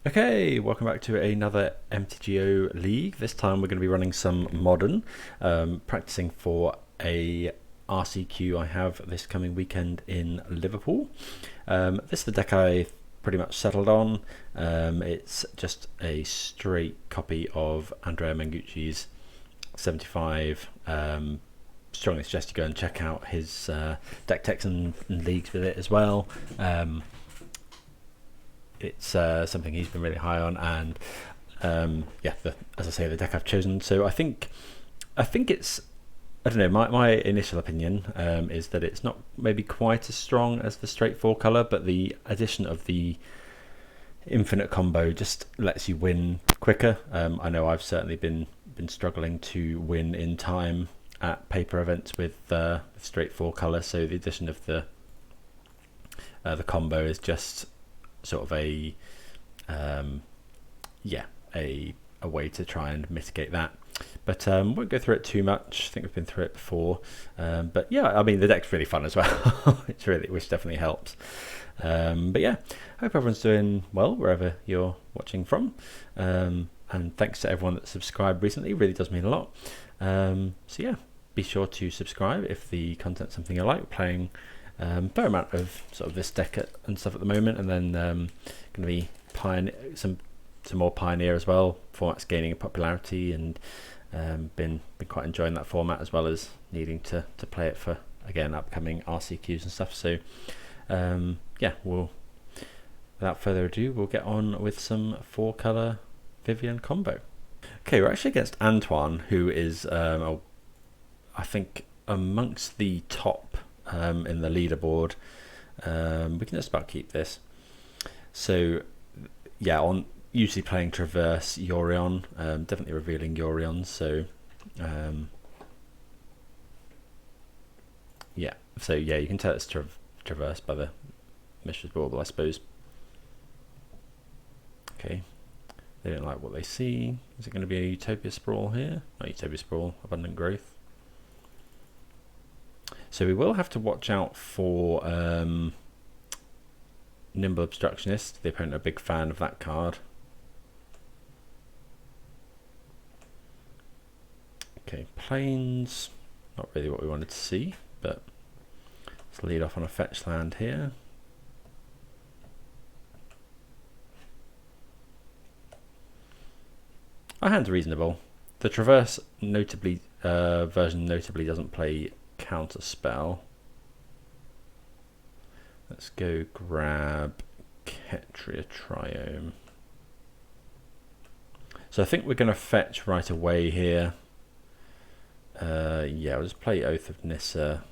Okay, welcome back to another MTGO League. This time we're going to be running some Modern, practicing for a RCQ I have this coming weekend in Liverpool. This is the deck I pretty much settled on. It's just a straight copy of Andrea Mengucci's 75. Strongly suggest you go and check out his deck techs and leagues with it as well. It's something he's been really high on, and yeah, as I say, the deck I've chosen. So I think it's, I don't know, my initial opinion is that it's not maybe quite as strong as the straight 4 colour, but the addition of the infinite combo just lets you win quicker. I know I've certainly been struggling to win in time at paper events with straight 4 colour, so the addition of the combo is just sort of a way to try and mitigate that, but won't go through it too much. I think we've been through it before, but yeah, I mean the deck's really fun as well, which definitely helps. But yeah, hope everyone's doing well wherever you're watching from, and thanks to everyone that subscribed recently, really does mean a lot. So yeah, be sure to subscribe if the content's something you like. We're playing fair amount of sort of this deck and stuff at the moment, and then going to be some more Pioneer as well. Format's gaining in popularity, and been quite enjoying that format, as well as needing to play it for, again, upcoming RCQs and stuff. So yeah, without further ado, we'll get on with some 4 colour Vivien combo. Okay, we're actually against Antoine, who is I think amongst the top in the leaderboard. We can just about keep this. So yeah, on usually playing Traverse Yorion, definitely revealing Yorion. So yeah, you can tell it's Traverse by the Mishra's Bauble, I suppose. Okay, they don't like what they see. Is it going to be a Utopia Sprawl here? Not Utopia Sprawl, Abundant Growth. So we will have to watch out for Nimble Obstructionist. The opponent are a big fan of that card. Okay, Plains, not really what we wanted to see, but let's lead off on a fetch land here. Our hand's reasonable. The Traverse version notably doesn't play counter spell. Let's go grab Ketria Triome. So I think we're going to fetch right away here. Yeah, I'll just play Oath of Nissa.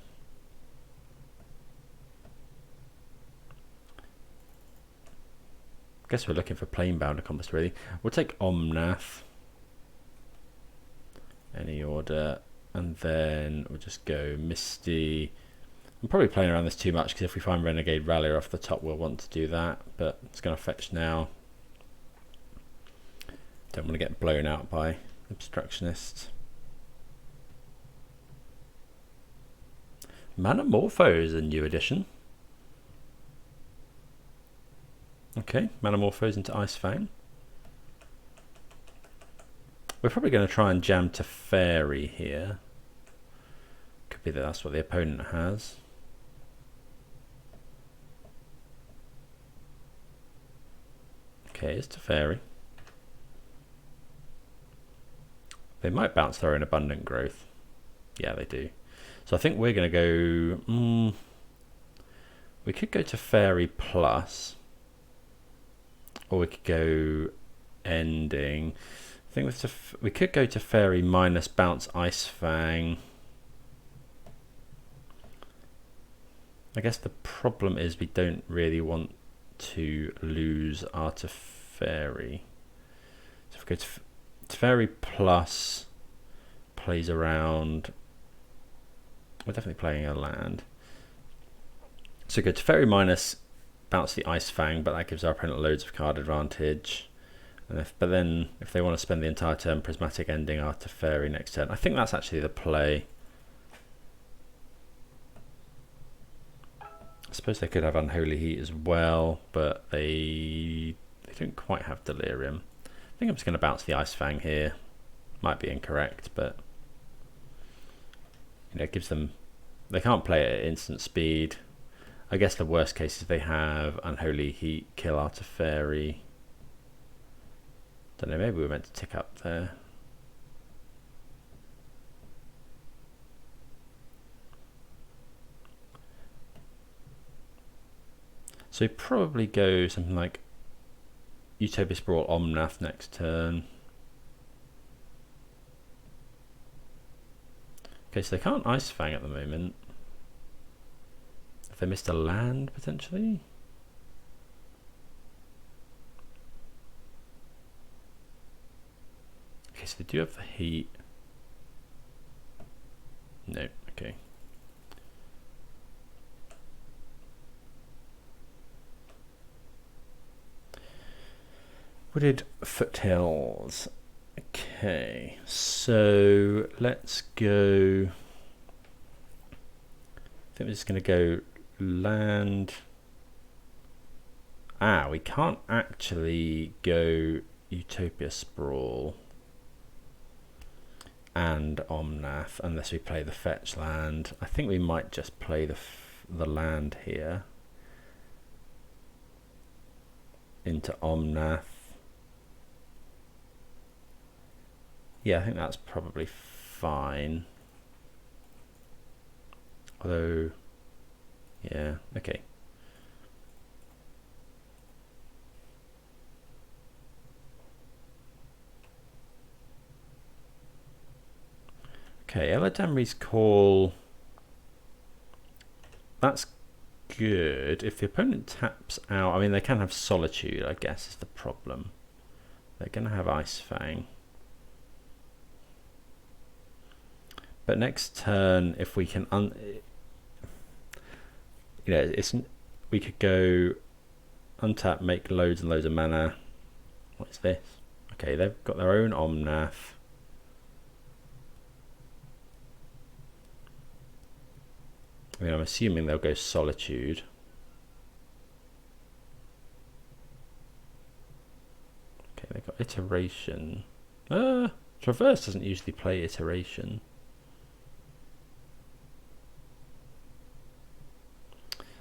Guess we're looking for Planebound Accomplice, really. We'll take Omnath. Any order. And then we'll just go Misty. I'm probably playing around this too much, because if we find Renegade Rallier off the top, we'll want to do that. But it's going to fetch now. Don't want to get blown out by Obstructionist. Manamorpho is a new addition. Okay, Manamorpho's into Ice Fang. We're probably going to try and jam Teferi here. Could be that that's what the opponent has. Okay, it's Teferi. They might bounce their own Abundant Growth. Yeah, they do. So I think we're going to go... we could go Teferi plus. Or we could go Ending. I think we could go Teferi minus bounce Ice Fang. I guess the problem is we don't really want to lose our Teferi. So if we go to Teferi plus, plays around, we're definitely playing a land. So go Teferi minus, bounce the Ice Fang, but that gives our opponent loads of card advantage. And but then if they want to spend the entire turn Prismatic Ending our Teferi next turn, I think that's actually the play. I suppose they could have Unholy Heat as well, but they We don't quite have Delirium. I think I'm just going to bounce the Ice Fang here. Might be incorrect, but you know, it gives them. They can't play it at instant speed. I guess the worst case is they have Unholy Heat, kill our Teferi. Don't know. Maybe we were meant to tick up there. So probably go something like Utopia Sprawl Omnath next turn. Okay, so they can't Ice Fang at the moment. Have they missed a land potentially? Okay, so they do have the heat. No, okay. Wooded Foothills. Okay, so let's go. I think we're just going to go land. We can't actually go Utopia Sprawl and Omnath unless we play the fetch land. I think we might just play the land here into Omnath. Yeah, I think that's probably fine. Although, yeah, okay. Okay, Eladamri's Call. That's good. If the opponent taps out, I mean, they can have Solitude, I guess, is the problem. They're going to have Ice Fang. But next turn, if we can, you know, we could go untap, make loads and loads of mana. What is this? Okay, they've got their own Omnath. I mean, I'm assuming they'll go Solitude. Okay, they've got Iteration. Traverse doesn't usually play Iteration.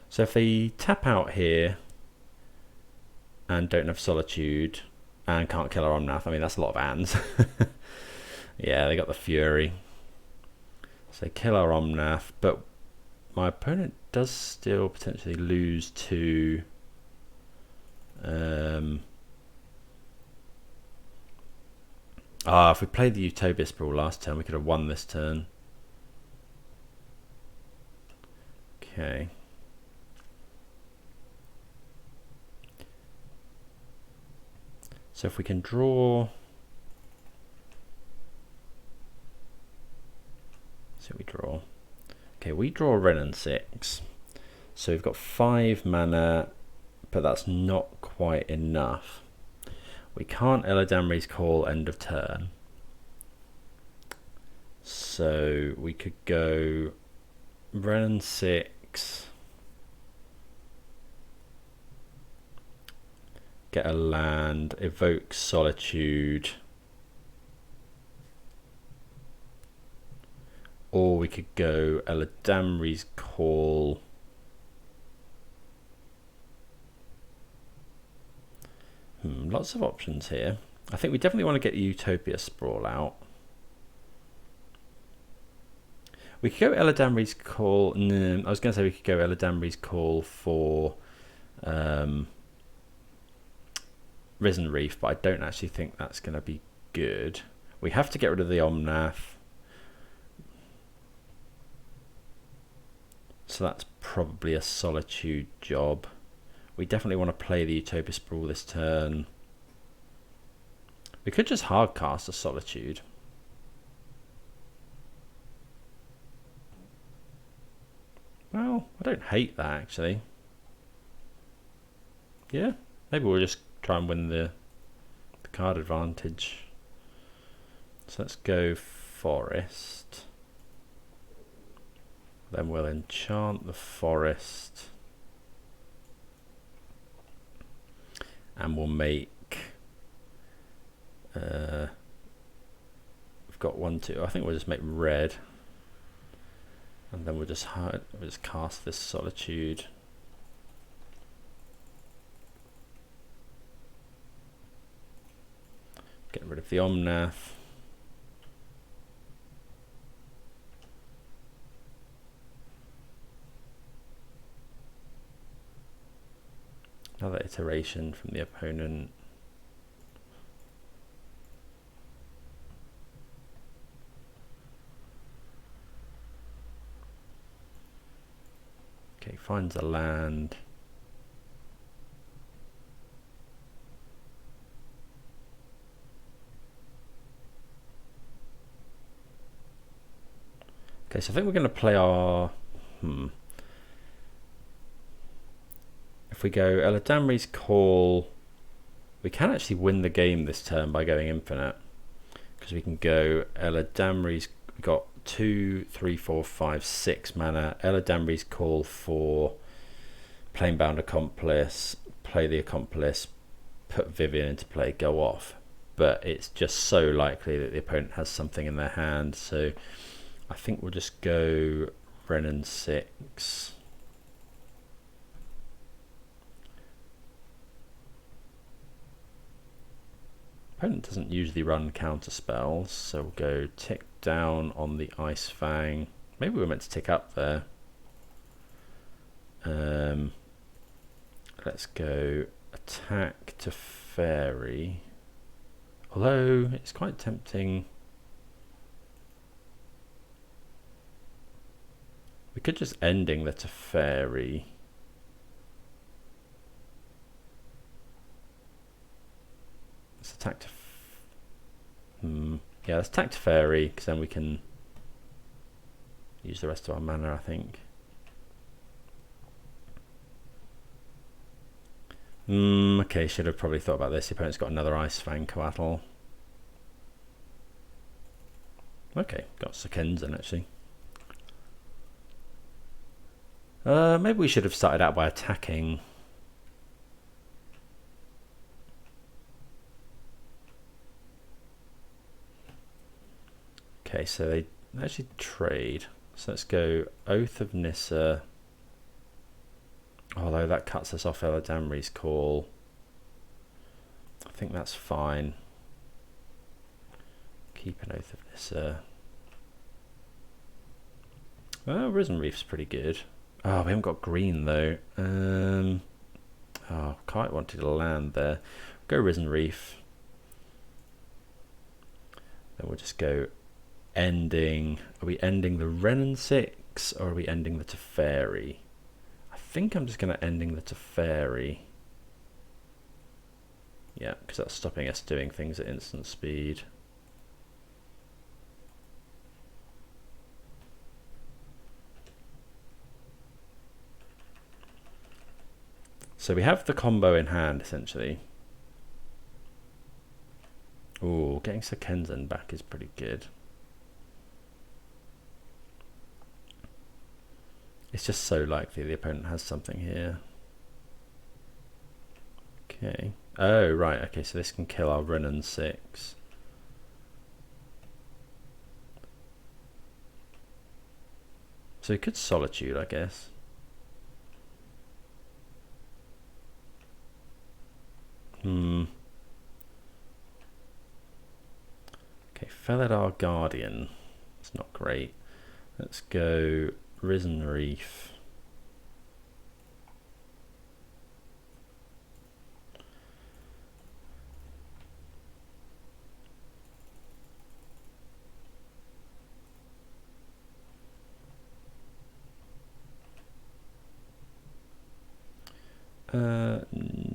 So if they tap out here and don't have Solitude and can't kill our Omnath, I mean, that's a lot of ands. Yeah, they got the Fury. So they kill our Omnath, but my opponent does still potentially lose to if we played the Utopia Sprawl last turn, we could have won this turn. Okay. So if we can draw, so we draw. Okay, we draw Wrenn and Six. So we've got 5 mana, but that's not quite enough. We can't Eladamri's Call end of turn. So we could go Wrenn and Six. Get a land, evoke Solitude. Or we could go Eladamri's Call. Lots of options here. I think we definitely want to get Utopia Sprawl out. We could go Eladamri's Call. No, I was going to say we could go Eladamri's Call for Risen Reef, but I don't actually think that's going to be good. We have to get rid of the Omnath. So that's probably a Solitude job. We definitely want to play the Utopia Sprawl this turn. We could just hard cast a Solitude. Well, I don't hate that actually. Yeah, maybe we'll just try and win the card advantage. So let's go Forest. Then we'll enchant the Forest. and we'll make we've got 1, 2. I think we'll just make red, and then we'll just cast this Solitude. Get rid of the Omnath. Another iteration from the opponent. Okay, finds a land. Okay, so I think we're going to play our... If we go Eladamri's Call, we can actually win the game this turn by going infinite. Because we can go Eladamri's... We've got 2, 3, 4, 5, 6 mana. Eladamri's Call for Planebound Accomplice. Play the Accomplice. Put Vivien into play. Go off. But it's just so likely that the opponent has something in their hand. So I think we'll just go Wrenn and Six. Opponent doesn't usually run counter spells, so we'll go tick down on the Ice Fang. Maybe we're meant to tick up there. Let's go attack Teferi. Although it's quite tempting. We could just ending the Teferi. Let's attack yeah, let's attack Teferi, because then we can use the rest of our mana, I think. Okay, should have probably thought about this. The opponent's got another Ice Fang coatl. Okay, got Sekenzan actually. Maybe we should have started out by attacking. Okay, so they actually trade. So let's go Oath of Nissa. Although that cuts us off Eladamri's Call. I think that's fine. Keep an Oath of Nissa. Oh, Risen Reef's pretty good. Oh, we haven't got green though. Oh, quite wanted to land there. Go Risen Reef. Then we'll just go ending. Are we ending the Wrenn and Six, or are we ending the Teferi? I think I'm just going to ending the Teferi. Yeah, because that's stopping us doing things at instant speed. So we have the combo in hand, essentially. Ooh, getting Sekenzan back is pretty good. It's just so likely the opponent has something here. Okay. Oh, right. Okay, so this can kill our Wrenn and Six. So we could Solitude, I guess. Okay, Felidar Guardian. It's not great. Let's go Risen Reef.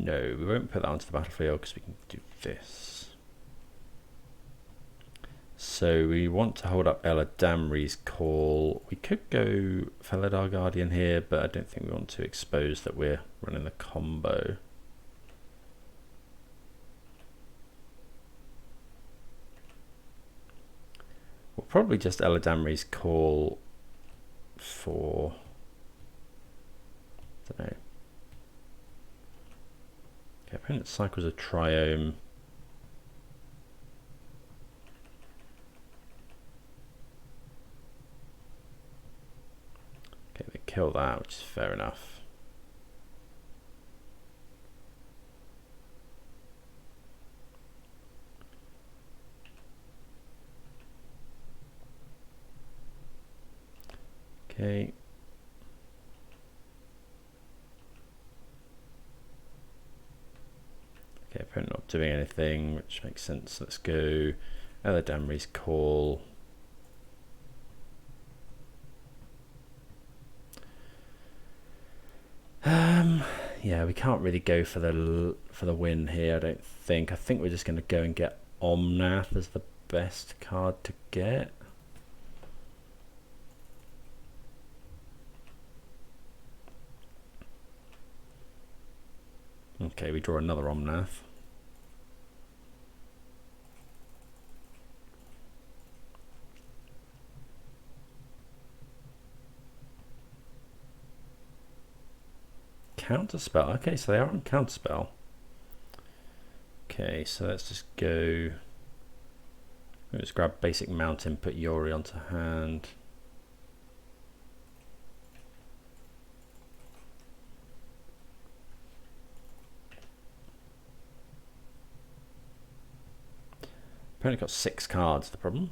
No, we won't put that onto the battlefield because we can do this. So we want to hold up Eladamri's Call. We could go Felidar Guardian here, but I don't think we want to expose that we're running the combo. We'll probably just Eladamri's Call for... I don't know. Okay, opponent cycles a Triome. Okay, they kill that, which is fair enough. Okay. Okay, opponent not doing anything, which makes sense. Let's go Eladamri's Call. Yeah, we can't really go for the win here, I don't think. I think we're just going to go and get Omnath as the best card to get. Okay, we draw another Omnath. Counterspell. Okay, so they are on counterspell. Okay, so let's just go. Let's grab basic mountain, put Yori onto hand. Opponent got 6 cards, the problem.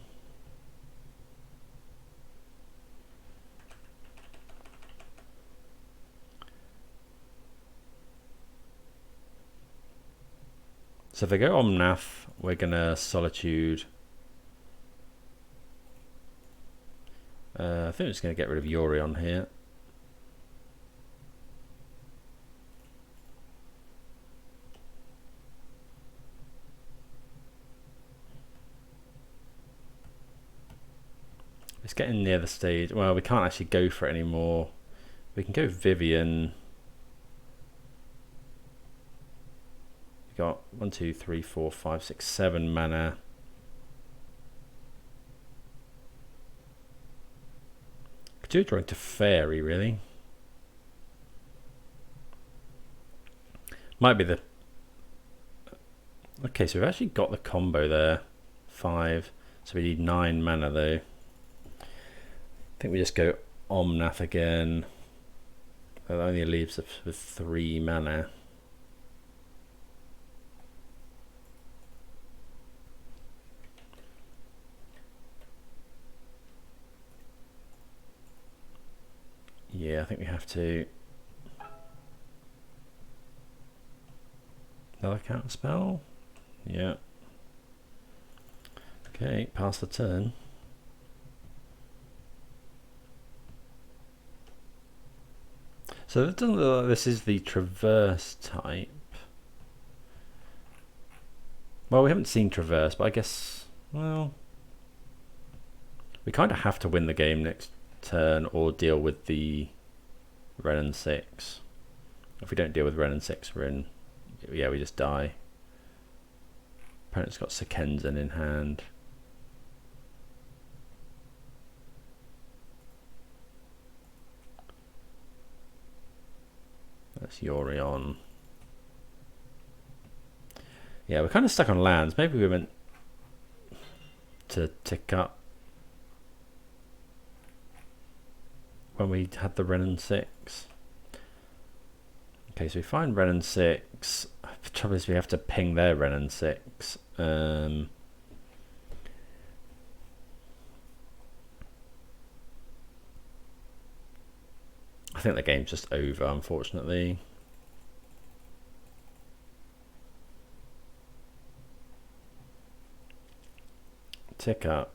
So if they go Omnath, we're gonna Solitude. I think we're just gonna get rid of Yori on here. It's getting near the stage. Well, we can't actually go for it anymore. We can go Vivien. We got 1, 2, 3, 4, 5, 6, 7 mana. Could do drawing Teferi, really. Might be the. Okay, so we've actually got the combo there. 5. So we need 9 mana though. I think we just go Omnath again. That only leaves us with 3 mana. Yeah, I think we have to. Another counter spell? Yeah. Okay, pass the turn. So it doesn't look like this is the traverse type. Well, we haven't seen traverse, but I guess, well, we kind of have to win the game next turn or deal with the Wrenn and Six. If we don't deal with Wrenn and Six, we're in. Yeah, we just die. Opponent's got Sekenzen in hand. That's Yori on. Yeah, we're kind of stuck on lands. Maybe we meant to tick up when we had the Wrenn and Six. Okay, so we find Wrenn and Six. The trouble is we have to ping their Wrenn and Six. I think the game's just over, unfortunately. Tick up.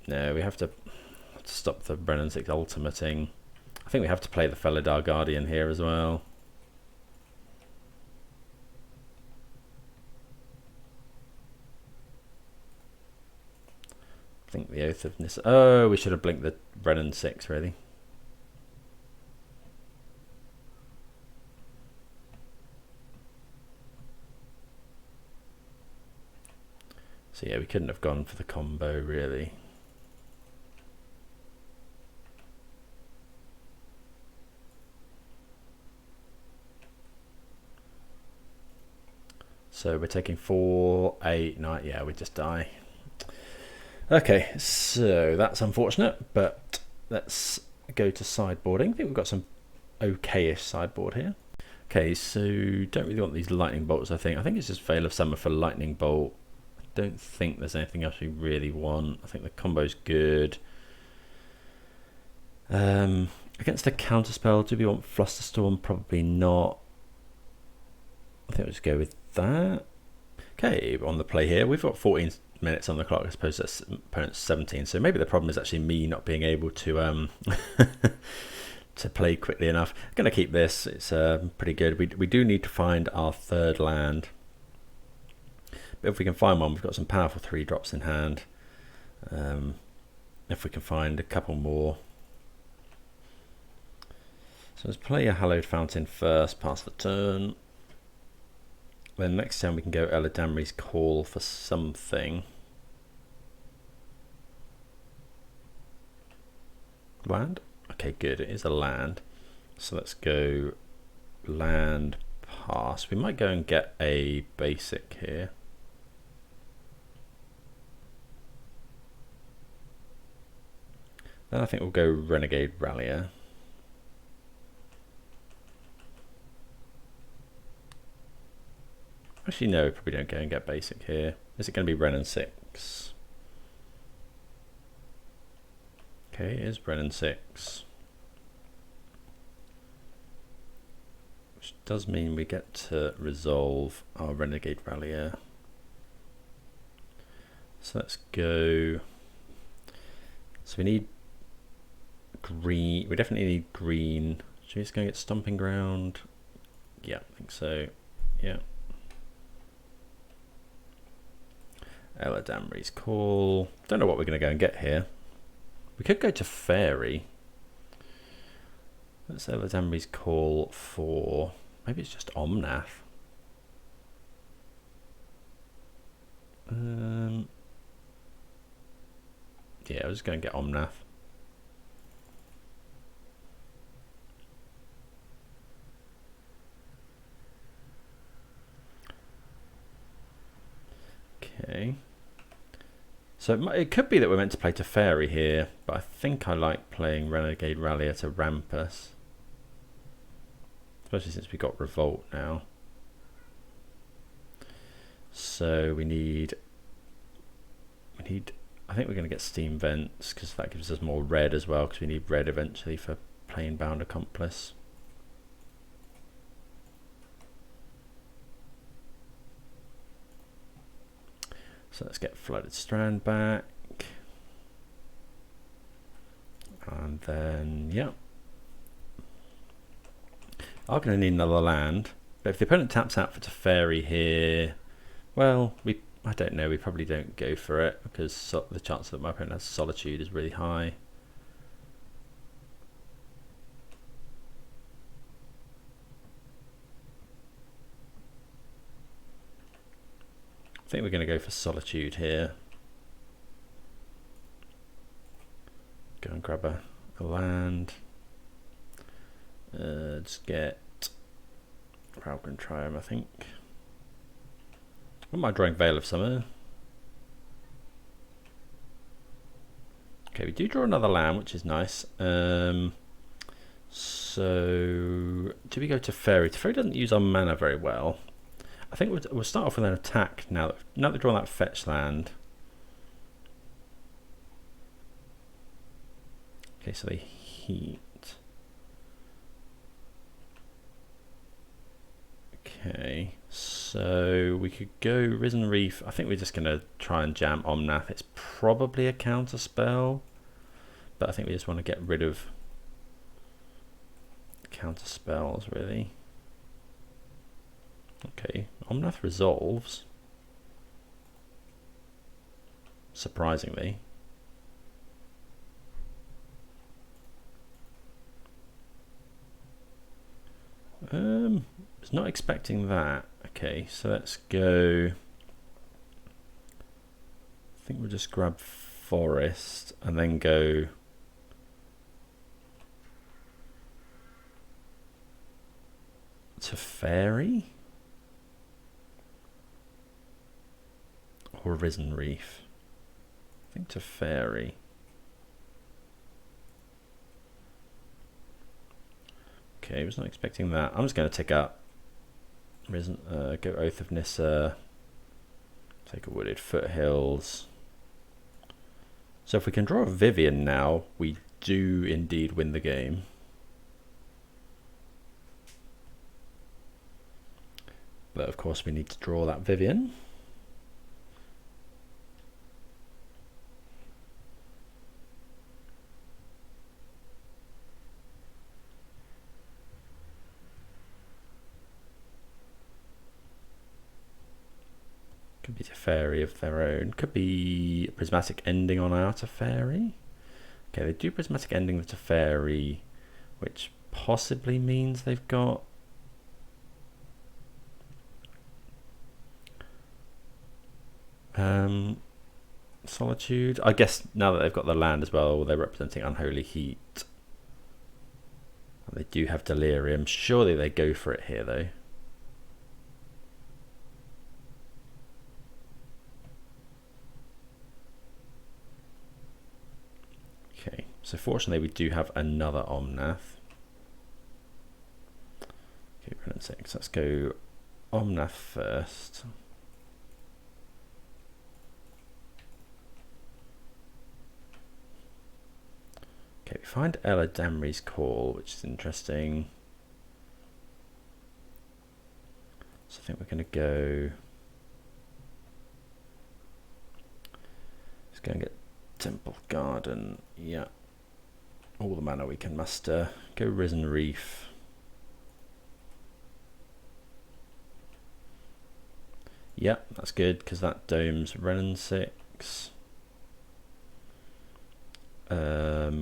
No, we have to stop the Wrenn and Six ultimating. I think we have to play the Felidar Guardian here as well. I think the Oath of Nissa. Oh, we should have blinked the Wrenn and Six, really. So yeah, we couldn't have gone for the combo, really. So we're taking 4, 8, 9. Yeah, we just die. Okay, so that's unfortunate, but let's go to sideboarding. I think we've got some okay-ish sideboard here. Okay, so don't really want these lightning bolts, I think. I think it's just Veil of Summer for lightning bolt. I don't think there's anything else we really want. I think the combo's good. Against a counterspell, do we want Flusterstorm? Probably not. I think we'll just go with that. Okay, on the play here, we've got 14 minutes on the clock. I suppose that's opponent's 17. So maybe the problem is actually me not being able to to play quickly enough. I'm going to keep this. It's pretty good. We do need to find our third land. But if we can find one, we've got some powerful 3-drops in hand. If we can find a couple more. So let's play a Hallowed Fountain first, pass the turn. Then next turn we can go Eladamri's Call for something. Land? Okay, good. It is a land. So let's go land, pass. We might go and get a basic here. Then I think we'll go Renegade Rallier. Actually, no, probably don't go and get basic here. Is it going to be Wrenn and Six? Okay, it is Wrenn and Six. Which does mean we get to resolve our Renegade Rallier. So let's go. So we need green. We definitely need green. Should we just go and get Stomping Ground? Yeah, I think so. Yeah. Eladamri's Call. Don't know what we're going to go and get here. We could go to Teferi. Let's Eladamri's Call for... Maybe it's just Omnath. Yeah, I was just going to get Omnath. Okay. So it could be that we're meant to play Teferi here, but I think I like playing Renegade Rallier to ramp us. Especially since we got Revolt now. So we need... I think we're going to get Steam Vents, because that gives us more red as well, because we need red eventually for Planebound Accomplice. So let's get Flooded Strand back. And then, yeah. I'm going to need another land. But if the opponent taps out for Teferi here, well, I don't know, we probably don't go for it, because the chance that my opponent has Solitude is really high. I think we're going to go for Solitude here. Go and grab a land. Just get Raugrin Triome, I think. What am I drawing? Veil of Summer. Okay, we do draw another land, which is nice. So, do we go to Teferi? Teferi doesn't use our mana very well. I think we'll start off with an attack now that we've drawn that fetch land. Okay, so they heat. Okay, so we could go Risen Reef. I think we're just going to try and jam Omnath. It's probably a counter spell, but I think we just want to get rid of counter spells, really. Okay, Omnath resolves. Surprisingly. Was not expecting that. Okay, so let's go. I think we'll just grab Forest and then go Teferi. or Risen Reef? I think Teferi. Okay, I was not expecting that. I'm just going to tick up. Go Oath of Nissa. Take a Wooded Foothills. So if we can draw a Vivien now, we do indeed win the game. But of course we need to draw that Vivien. Could be Teferi of their own. Could be Prismatic Ending on our Teferi. Okay, they do Prismatic Ending the Teferi, which possibly means they've got Solitude. I guess now that they've got the land as well, they're representing Unholy Heat. And they do have Delirium. Surely they go for it here though. Okay, so fortunately we do have another Omnath. Okay, Wrenn and Six. Let's go Omnath first. Okay, we find Eladamri's Call, which is interesting. So I think we're going to go... Let's go and get Temple Garden. Yeah. All the mana we can muster. Go Risen Reef. Yep, that's good because that domes Wrenn and Six.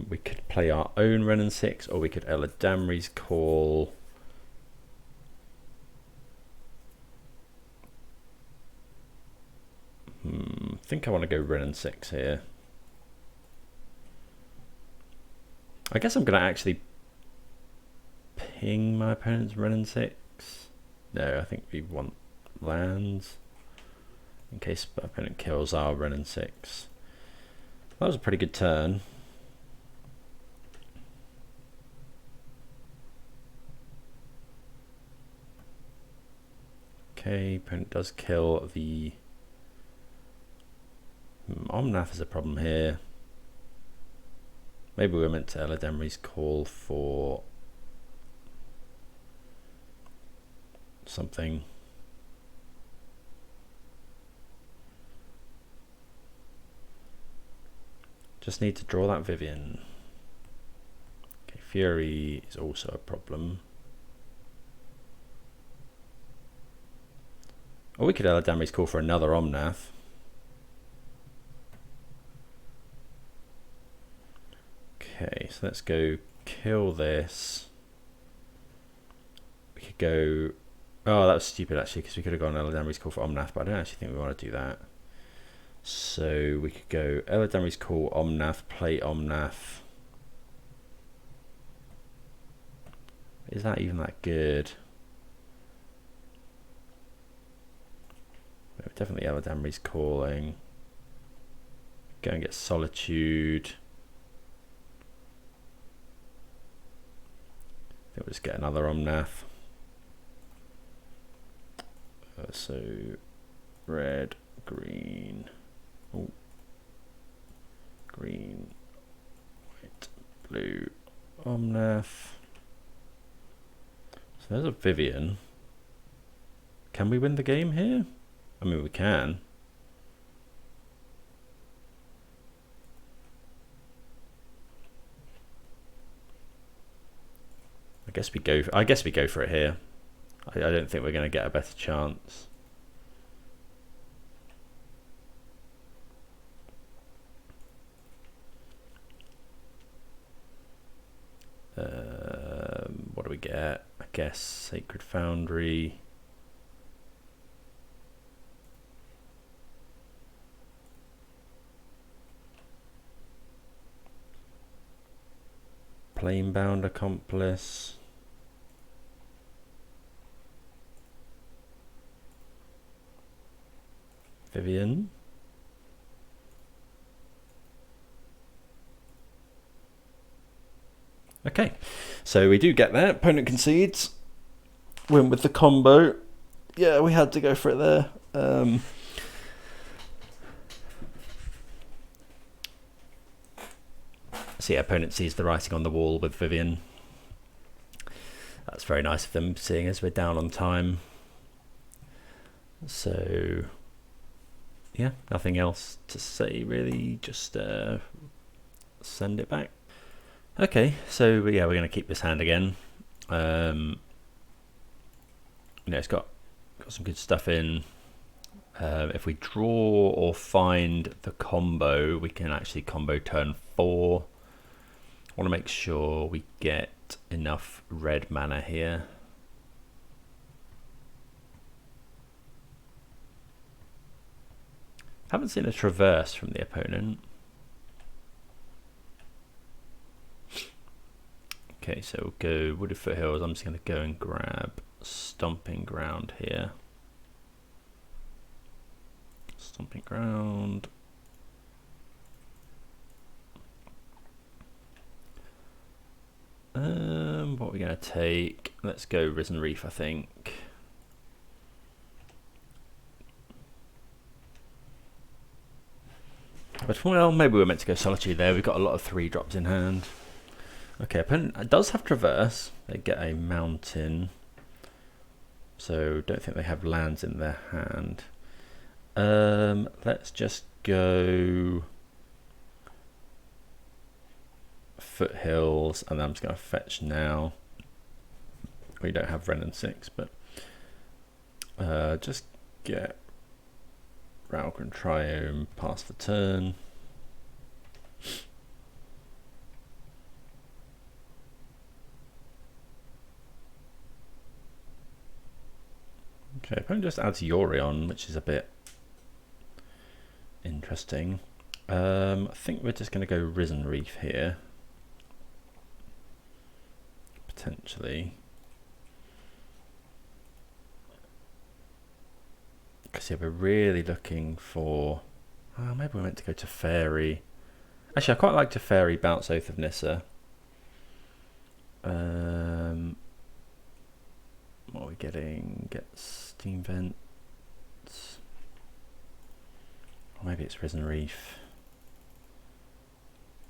We could play our own Wrenn and Six, or we could Eladamri's Call. I think I want to go Wrenn and Six here. I guess I'm going to actually ping my opponent's Wrenn and Six. No, I think we want lands in case my opponent kills our Wrenn and Six. That was a pretty good turn. Okay, opponent does kill the Omnath is a problem here. Maybe we're meant to Eladamri's Call for something. Just need to draw that Vivien. Okay, Fury is also a problem. Or we could Eladamri's Call for another Omnath. Okay, so let's go kill this. We could go... Oh, that was stupid actually, because we could have gone Eladamri's Call for Omnath, but I don't actually think we want to do that. So we could go Eladamri's Call, Omnath, play Omnath. Is that even that good? Definitely Eladamri's Calling. Go and get Solitude. I think we'll just get another Omnath. So red, green, green, white, blue, Omnath. So there's a Vivien. Can we win the game here? I mean, we can. I guess we go for it here. I don't think we're going to get a better chance. What do we get? I guess Sacred Foundry. Planebound Accomplice. Vivien. Okay, so we do get there. Opponent concedes. Win with the combo. Yeah, we had to go for it there. So yeah, opponent sees the writing on the wall with Vivien. That's very nice of them, seeing as we're down on time. So yeah, nothing else to say really, just send it back. Okay, so yeah, we're going to keep this hand again. You know, it's got some good stuff in. If we draw or find the combo, we can actually combo turn 4. I want to make sure we get enough red mana here. Haven't seen a traverse from the opponent. Okay, so we'll go Wooded Foothills. I'm just going to go and grab Stomping Ground here. Stomping Ground. What are we going to take? Let's go Risen Reef, I think. But well, maybe we're meant to go Solitude there. We've got a lot of 3-drops in hand. Okay, opponent does have Traverse. They get a mountain. So don't think they have lands in their hand. Let's just go Foothills, and I'm just going to fetch now. We don't have Wrenn and Six, but just get Raugrin Triome past the turn. Okay, opponent just adds Yorion, which is a bit interesting. I think we're just going to go Risen Reef here. Potentially. Because yeah, we're really looking for... Oh, maybe we're meant to go to Teferi. Actually, I quite like Teferi bounce Oath of Nissa. What are we getting? Get Steam Vents. Or maybe it's Risen Reef.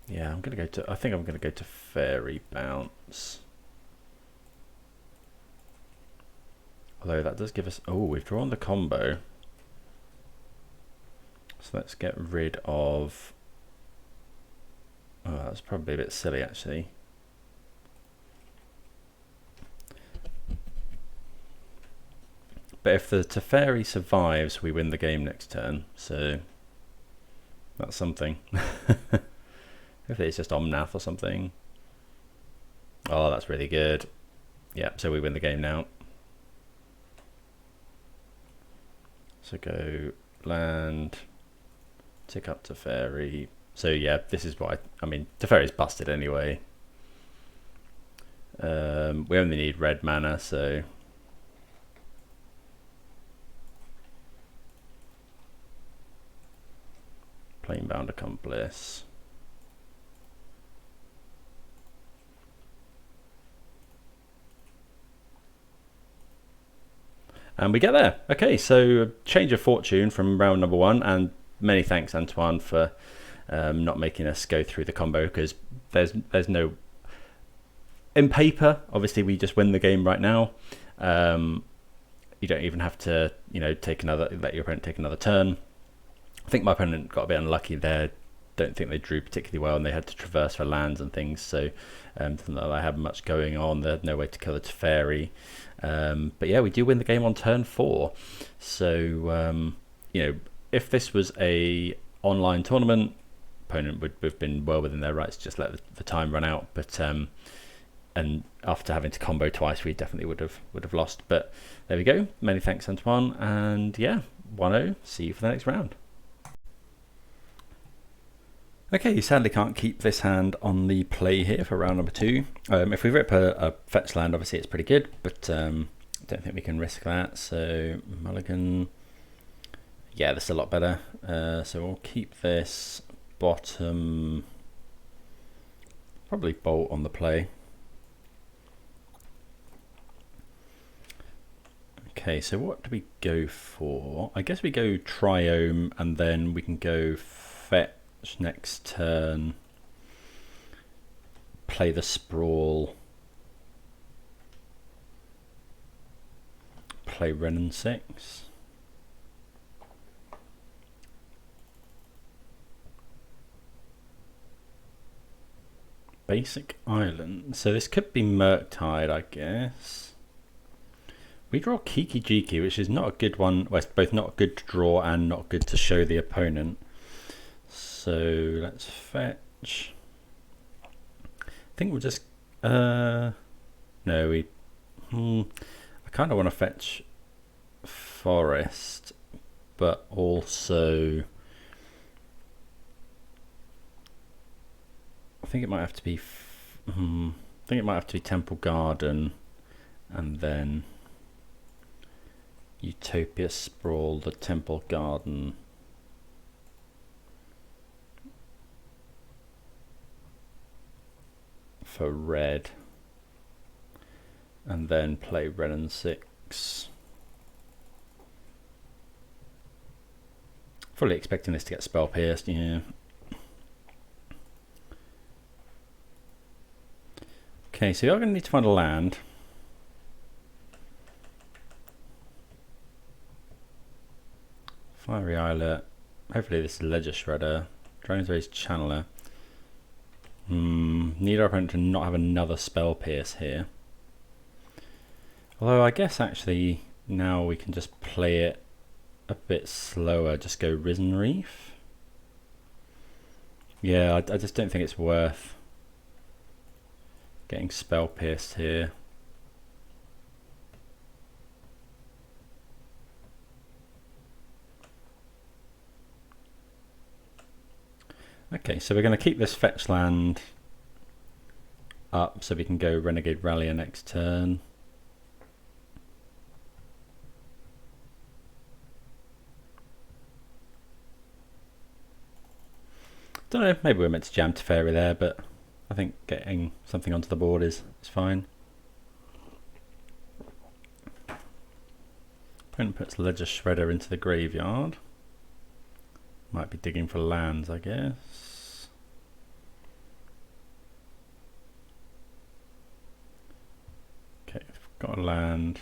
Yeah, I'm gonna go to... I think I'm gonna go to Teferi bounce. Although that does give us... Oh, we've drawn the combo. So let's get rid of... Oh, that's probably a bit silly, actually. But if the Teferi survives, we win the game next turn. So that's something. If it's just Omnath or something. Oh, that's really good. Yeah, so we win the game now. So go land, tick up Teferi. So yeah, this is what I mean, Teferi's busted anyway. We only need red mana, so Planebound Accomplice. And we get there. Okay, so change of fortune from round number 1, and many thanks, Antoine, for not making us go through the combo, because there's no... In paper, obviously, we just win the game right now. You don't even have to, you know, let your opponent take another turn. I think my opponent got a bit unlucky there. Don't think they drew particularly well, and they had to traverse for lands and things, so didn't know they had much going on. They had no way to kill the Teferi. But yeah, we do win the game on turn 4. So you know, if this was a online tournament, opponent would have been well within their rights to just let the time run out. But and after having to combo twice, we definitely would have lost. But there we go. Many thanks, Antoine, and yeah, 1-0. See you for the next round. Okay, you sadly can't keep this hand on the play here for round number 2. If we rip a fetch land, obviously it's pretty good, but don't think we can risk that. So mulligan, yeah, this is a lot better. So we'll keep this bottom, probably bolt on the play. Okay, so what do we go for? I guess we go Triome and then we can go fetch next turn, play the Sprawl, play Wrenn and Six. Basic Island. So this could be Murktide, I guess. We draw Kiki-Jiki, which is not a good one. Well, it's both not good to draw and not good to show the opponent. So let's fetch. I think we'll just... no, we... I kind of want to fetch Forest, but also... I think it might have to be... I think it might have to be Temple Garden and then... Utopia Sprawl, the Temple Garden. For red. And then play Wrenn and Six. Fully expecting this to get spell pierced, yeah. Okay, so you're going to need to find a land. Fiery Islet. Hopefully this is Ledger Shredder. Drone's Raise Channeler. Need our opponent to not have another spell pierce here. Although I guess actually now we can just play it a bit slower. Just go Risen Reef. Yeah, I just don't think it's worth getting spell pierced here. Okay, so we're going to keep this fetch land up so we can go Renegade Rallier next turn. Don't know, maybe we're meant to jam Teferi there, but I think getting something onto the board is fine. Opponent puts Ledger Shredder into the graveyard. Might be digging for lands, I guess. Okay, got a land.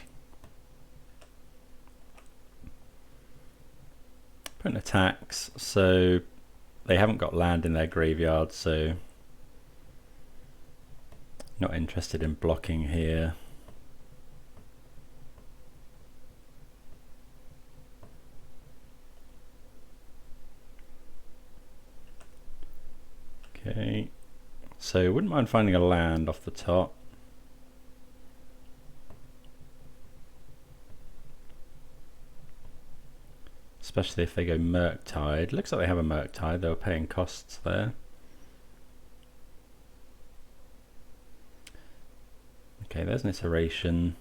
Opponent attacks, so they haven't got land in their graveyard, so not interested in blocking here. Okay, so wouldn't mind finding a land off the top. Especially if they go Murktide. Looks like they have a Murktide, they were paying costs there. Okay, there's an iteration.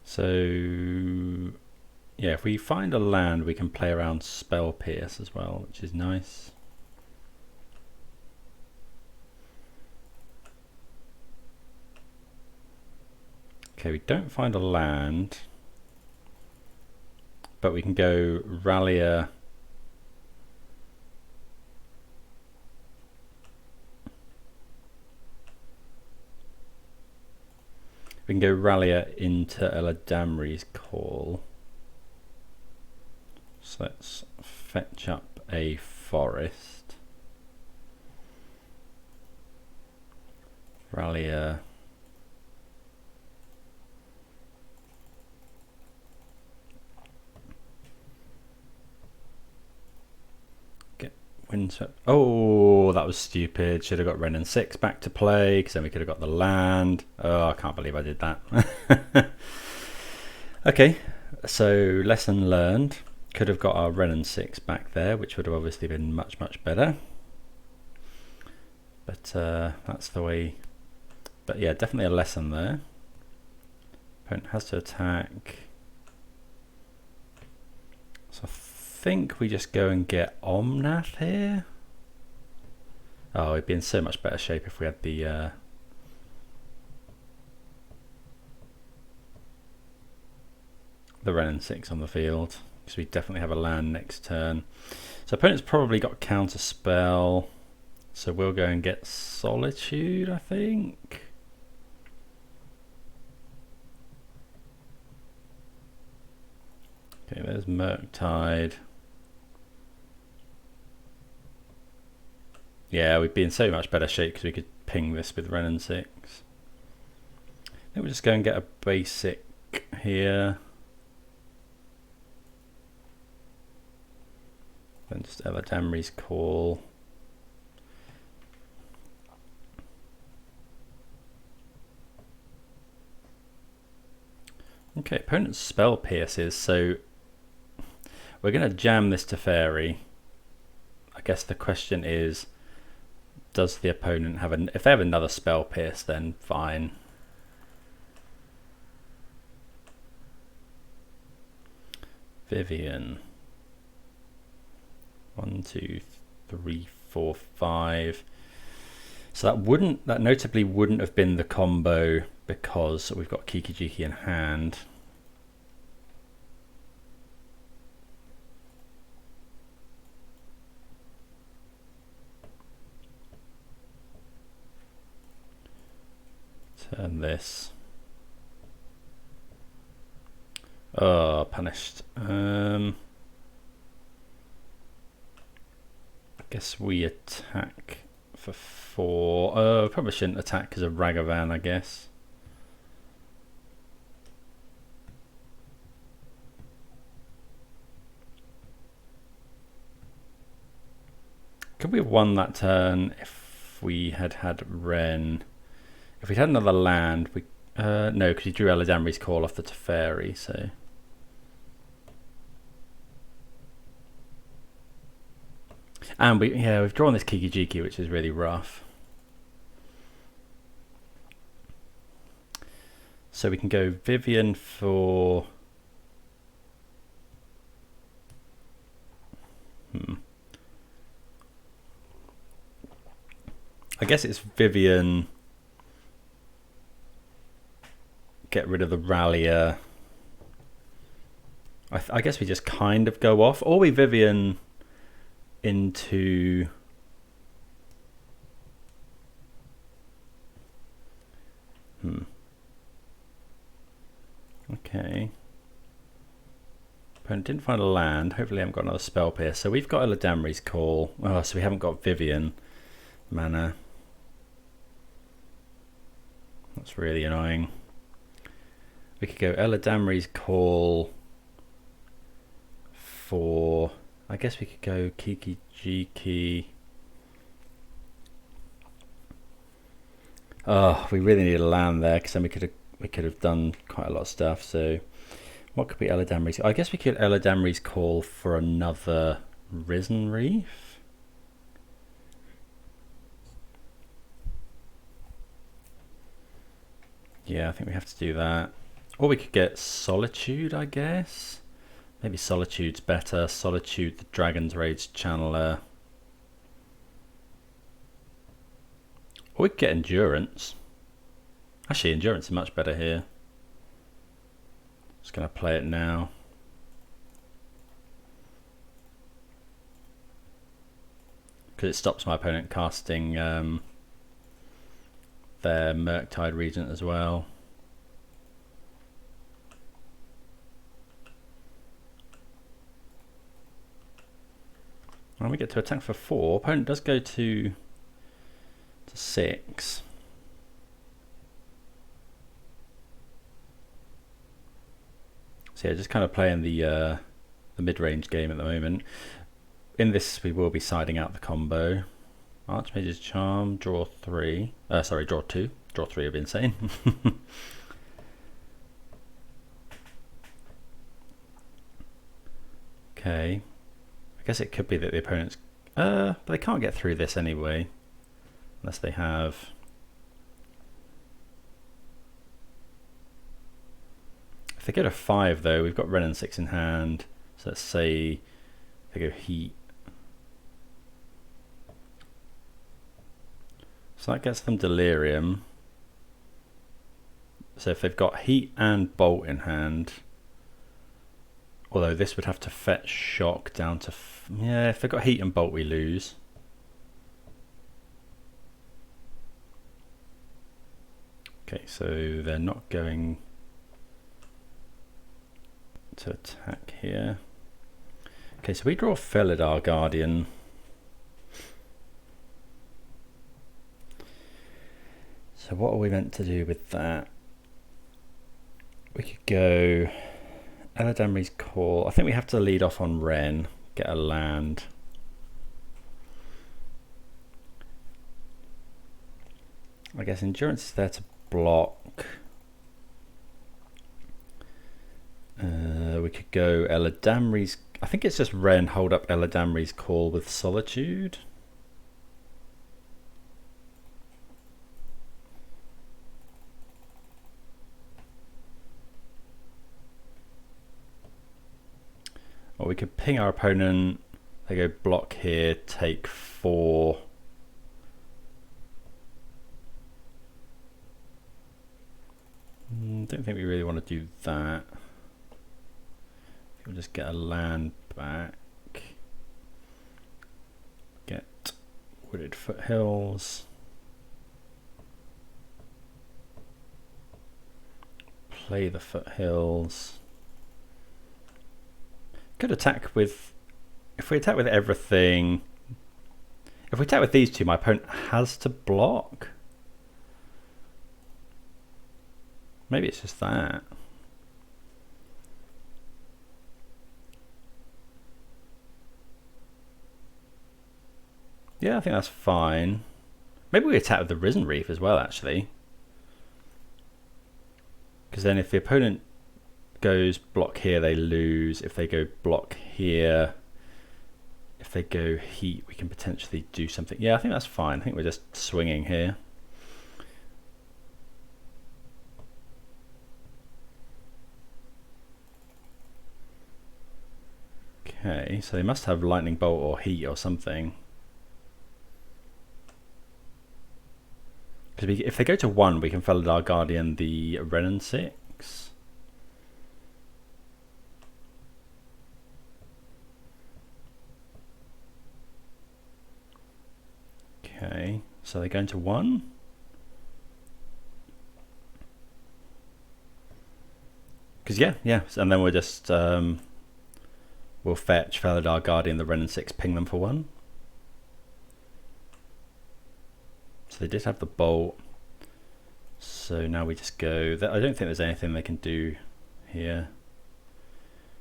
So, yeah, if we find a land, we can play around Spell Pierce as well, which is nice. Okay, we don't find a land, but we can go Rallier. We can go Rallier into Eladamri's Call. So let's fetch up a forest. Rallier. Windswept. Oh, that was stupid. Should have got Wrenn and Six back to play, because then we could have got the land. Oh, I can't believe I did that. Okay, so lesson learned. Could have got our Wrenn and Six back there, which would have obviously been much, much better. But that's the way. But yeah, definitely a lesson there. Opponent has to attack. So I think we just go and get Omnath here. Oh, it'd be in so much better shape if we had the Wrenn and Six on the field, because we definitely have a land next turn. So opponent's probably got counter spell, so we'll go and get Solitude, I think. Okay, there's Murktide. Yeah, we'd be in so much better shape because we could ping this with Wrenn and Six. I think we'll just go and get a basic here. Then just Eladamri's Call. Okay, opponent's spell pierces, so we're going to jam this Teferi. I guess the question is, does the opponent have if they have another spell pierce, then fine. Vivien. 1, 2, 3, 4, 5. So that notably wouldn't have been the combo because we've got Kiki-Jiki in hand. Turn this. Oh, punished. I guess we attack for 4. Oh, probably shouldn't attack because of Ragavan, I guess. Could we have won that turn if we had had Wrenn? If we'd had another land, we no, because he drew Eladamri's Call off the Teferi, so. And we've drawn this Kiki-Jiki, which is really rough. So we can go Vivien for I guess it's Vivien. Get rid of the Rallier. I guess we just kind of go off, or we Vivien into okay. Opponent didn't find a land. Hopefully I haven't got another spell pierce. So we've got Eladamri's Call. Oh, so we haven't got Vivien mana. That's really annoying. We could go Eladamri's Call for, I guess we could go Kiki-Jiki. Oh, we really need a land there because then we could have done quite a lot of stuff. So what could be Eladamri's? I guess we could Eladamri's Call for another Risen Reef. Yeah, I think we have to do that. Or we could get Solitude, I guess. Maybe Solitude's better. Solitude, the Dragon's Rage Channeler. Or we could get Endurance. Actually, Endurance is much better here. Just going to play it now. Because it stops my opponent casting their Murktide Regent as well. And we get to attack for 4. Opponent does go to 6. So yeah, just kind of playing the mid-range game at the moment. In this, we will be siding out the combo. Archmage's Charm, draw 3. Sorry, draw 2. Draw 3 would be insane. Okay. I guess it could be that the opponent's... but they can't get through this anyway. Unless they have... If they go to 5 though, we've got Wrenn and Six in hand. So let's say they go Heat. So that gets them Delirium. So if they've got Heat and Bolt in hand, although this would have to fetch Shock down to... yeah, if they've got Heat and Bolt we lose. Okay, so they're not going to attack here. Okay, so we draw Felidar Guardian. So what are we meant to do with that? We could go Eladamri's Call. I think we have to lead off on Wrenn, get a land. I guess Endurance is there to block. We could go Eladamri's... I think it's just Wrenn, hold up Eladamri's Call with Solitude. Or we could ping our opponent, they go block here, take 4. Don't think we really want to do that. We'll just get a land back. Get Wooded Foothills. Play the Foothills. Could attack with... if we attack with everything... if we attack with these two, my opponent has to block. Maybe it's just that. Yeah, I think that's fine. Maybe we attack with the Risen Reef as well, actually. Because then if the opponent goes block here, they lose. If they go block here, if they go Heat, we can potentially do something. Yeah, I think that's fine. I think we're just swinging here. Okay, so they must have Lightning Bolt or Heat or something. Because if they go to 1, we can Felidar Guardian the Wrenn and Six. Okay, so they're going to 1. Because yeah, and then we'll just we'll fetch Felidar Guardian the Wrenn and Six, ping them for 1. So they did have the Bolt. So now we just go... I don't think there's anything they can do here.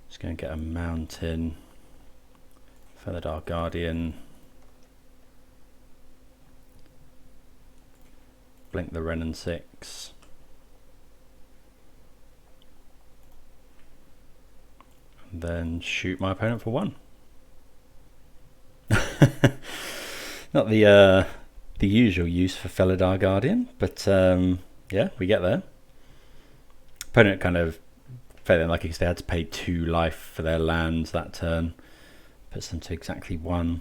Just going to get a mountain. Felidar Guardian. Blink the Wrenn and Six. And then shoot my opponent for 1. Not the usual use for Felidar Guardian, but yeah, we get there. Opponent kind of felt like they had to pay 2 life for their lands that turn, puts them to exactly 1.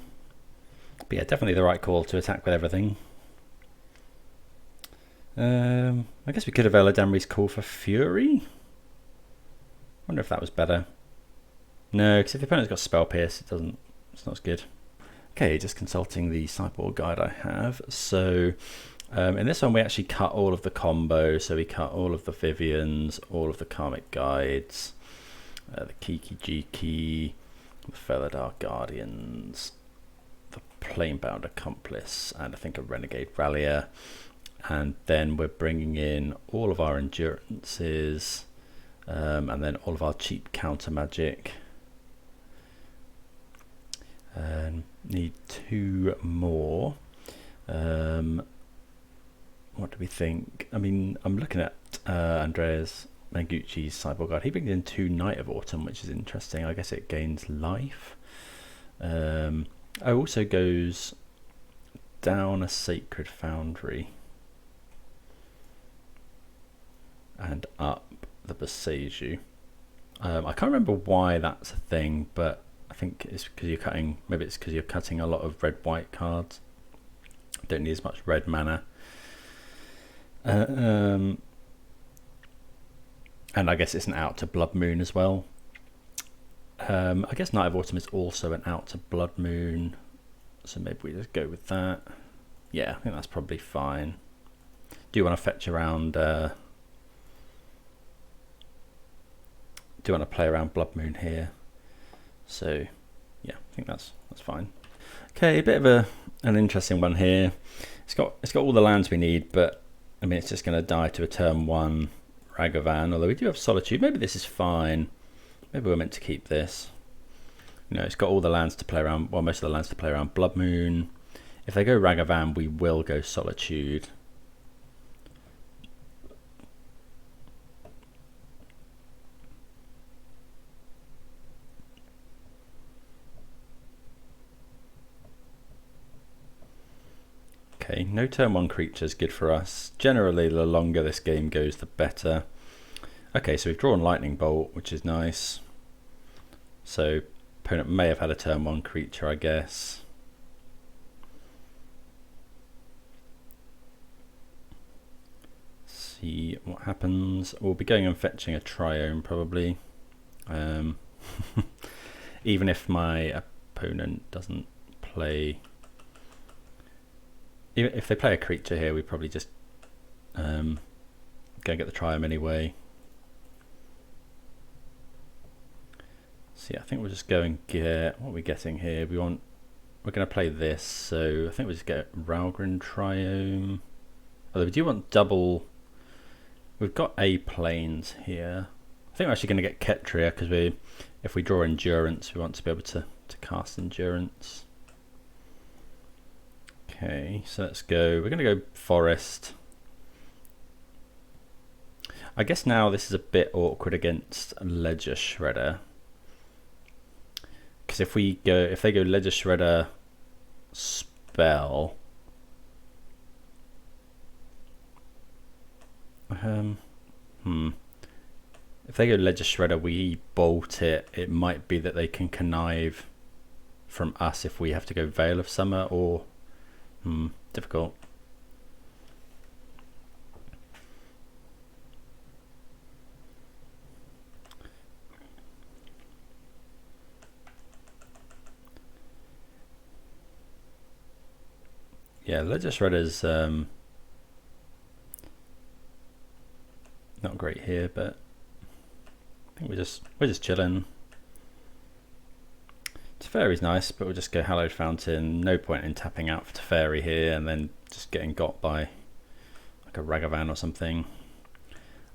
But yeah, definitely the right call to attack with everything. I guess we could have Eladamri's Call for Fury. Wonder if that was better. No, because if the opponent's got Spell Pierce, it's not as good. Okay, just consulting the sideboard guide I have. So in this one we actually cut all of the combo. So we cut all of the Viviens, all of the Karmic guides, the Kiki-Jiki, the Felidar Guardians, the Planebound Accomplice, and I think a Renegade Rallier. And then we're bringing in all of our endurances, and then all of our cheap counter magic. Need 2 more. What do we think? I mean, I'm looking at Andrea Mengucci's sideboard guide. He brings in 2 Night of Autumn, which is interesting. I guess it gains life. Also goes down a Sacred Foundry and up the Boseiju. I can't remember why that's a thing, but I think it's because you're cutting, maybe it's because you're cutting a lot of red-white cards. Don't need as much red mana. And I guess it's an out to Blood Moon as well. I guess Night of Autumn is also an out to Blood Moon, so maybe we just go with that. Yeah, I think that's probably fine. Do you want to fetch around? Do you want to play around Blood Moon here? So yeah, I think that's fine. Okay, a bit of an interesting one here. It's got all the lands we need, but I mean it's just going to die to a turn 1 Ragavan. Although we do have Solitude, maybe this is fine. Maybe we're meant to keep this. You know, it's got all the lands to play around. Well, most of the lands to play around Blood Moon. If they go Ragavan, we will go Solitude. Okay, no turn 1 creature is good for us. Generally, the longer this game goes, the better. Okay, so we've drawn Lightning Bolt, which is nice. So, opponent may have had a turn 1 creature, I guess. See what happens. We'll be going and fetching a Triome, probably. Even if my opponent doesn't play... Even if they play a creature here, we probably just go and get the Triome anyway. So yeah, I think we'll just go and get, what are we getting here? We're going to play this, so I think we'll just get Raugrin Triome. Although we do want double, we've got A planes here. I think we're actually going to get Ketria, because if we draw Endurance, we want to be able to cast Endurance. Okay, so let's go, we're going to go Forest. I guess now this is a bit awkward against Ledger Shredder. Because if they go Ledger Shredder Spell, if they go Ledger Shredder, we bolt it. It might be that they can connive from us if we have to go Veil of Summer, or difficult. Yeah, Ledger Shredder's not great here, but I think we're just chilling. Teferi's nice, but we'll just go Hallowed Fountain. No point in tapping out for Teferi here and then just getting got by like a Ragavan or something.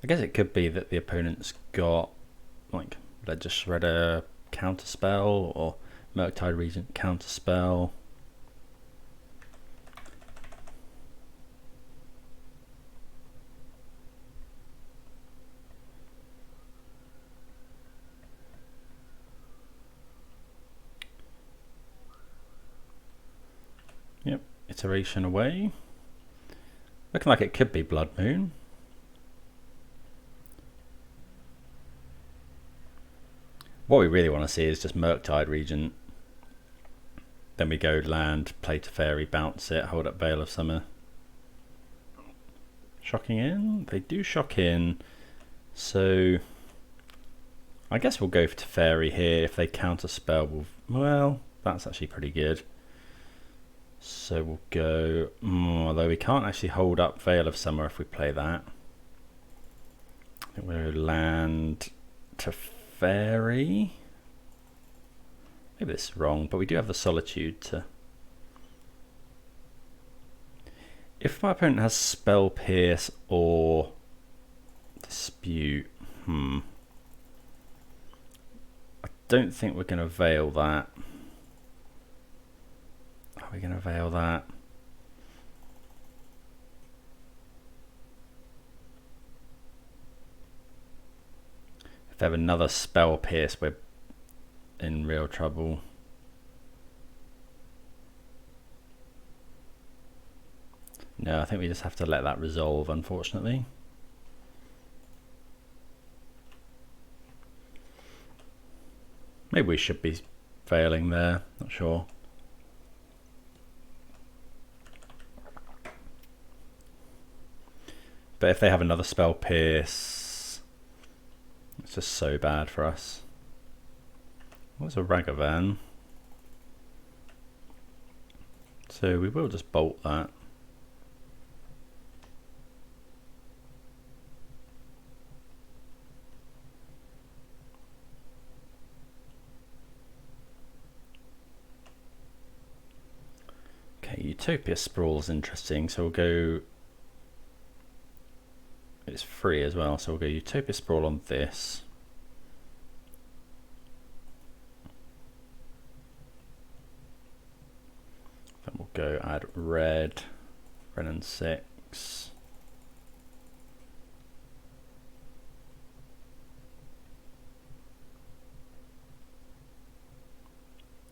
I guess it could be that the opponent's got like Ledger Shredder counterspell or Murktide Regent counterspell. Yep, iteration away. Looking like it could be Blood Moon. What we really want to see is just Murktide Regent. Then we go land, play Teferi, bounce it, hold up Veil of Summer. Shocking in? They do shock in. So I guess we'll go for Teferi here. If they counterspell, well, that's actually pretty good. So we'll go, although we can't actually hold up Veil of Summer if we play that. I think we'll land Teferi. Maybe this is wrong, but we do have the Solitude to... If my opponent has Spell Pierce or Dispute, I don't think we're going to Veil that. Are we going to Veil that? If they have another Spell Pierce, we're in real trouble. No, I think we just have to let that resolve, unfortunately. Maybe we should be failing there, not sure. But if they have another spell pierce, it's just so bad for us. What's a Ragavan? So we will just bolt that. Okay, Utopia Sprawl is interesting, so we'll go... It's free as well, so we'll go Utopia Sprawl on this. Then we'll go add Wrenn and Six.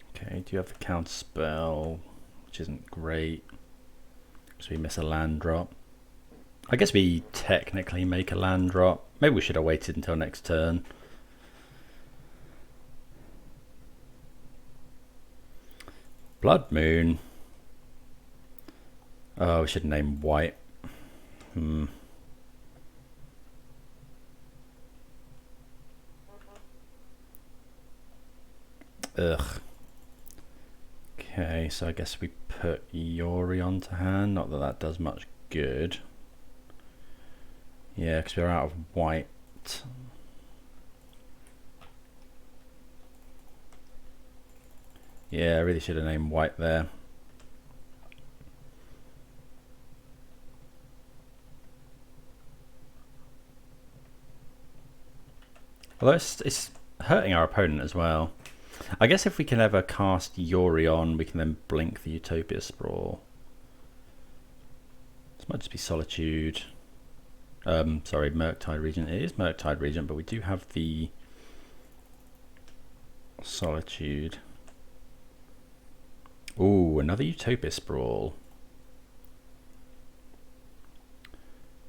Okay, do you have the counter spell, which isn't great, because we miss a land drop. I guess we technically make a land drop. Maybe we should have waited until next turn. Blood Moon. Oh, we should name white. Ugh. Okay, so I guess we put Yori onto hand. Not that that does much good. Yeah, because we're out of white. Yeah, I really should have named white there. Although it's hurting our opponent as well. I guess if we can ever cast Yori on, we can then blink the Utopia Sprawl. This might just be Solitude. Sorry, Murktide Regent. It is Murktide Regent, but we do have the Solitude. Ooh, another Utopia Sprawl.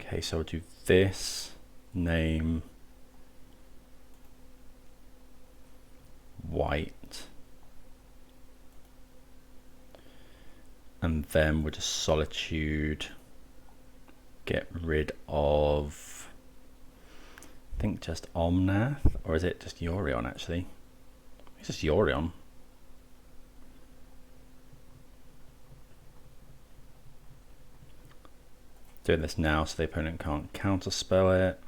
Okay, so I'll do this. Name white. And then we'll just Solitude. Get rid of, I think, just Omnath, or is it just Yorion actually? It's just Yorion. Doing this now so the opponent can't counterspell it.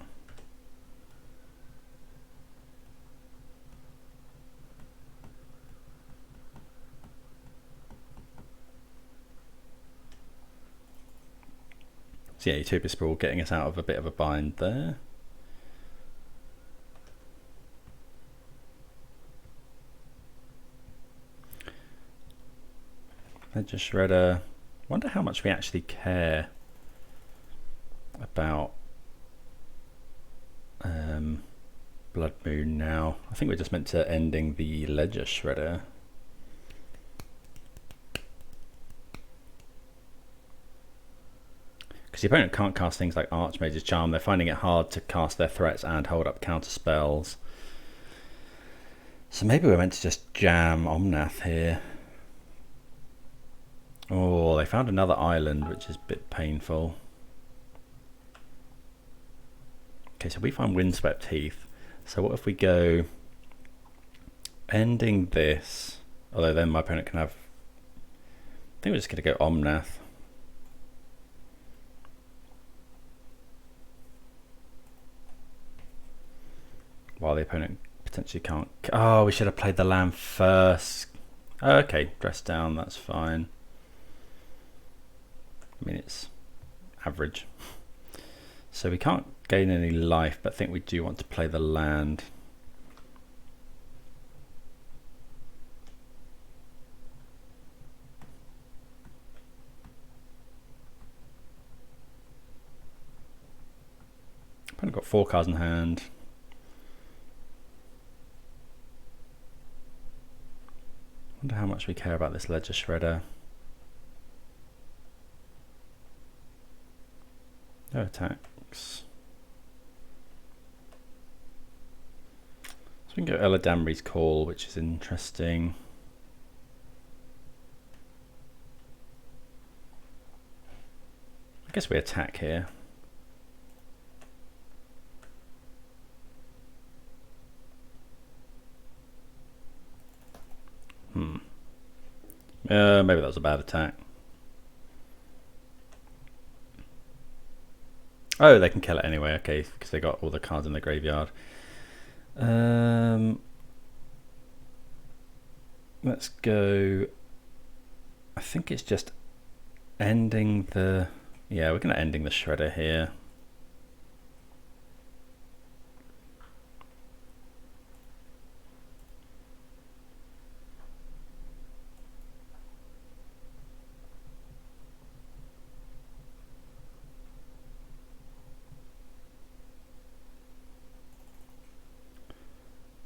So yeah, Utopia Sprawl getting us out of a bit of a bind there. Ledger Shredder. Wonder how much we actually care about Blood Moon now. I think we're just meant to ending the Ledger Shredder. Because the opponent can't cast things like Archmage's Charm. They're finding it hard to cast their threats and hold up counter spells. So maybe we're meant to just jam Omnath here. Oh, they found another island, which is a bit painful. Okay, so we find Windswept Heath. So what if we go ending this? Although then my opponent can have... I think we're just going to go Omnath. While the opponent potentially can't... Oh, we should have played the land first. Oh, okay, dress down, that's fine. I mean, it's average. So we can't gain any life, but I think we do want to play the land. Opponent got 4 cards in hand. Wonder how much we care about this Ledger Shredder. No attacks. So we can go Eladamri's Call, which is interesting. I guess we attack here. Maybe that was a bad attack. Oh, they can kill it anyway, okay, because they got all the cards in the graveyard. Let's go. I think it's just ending the... Yeah, we're going to ending the Shredder here.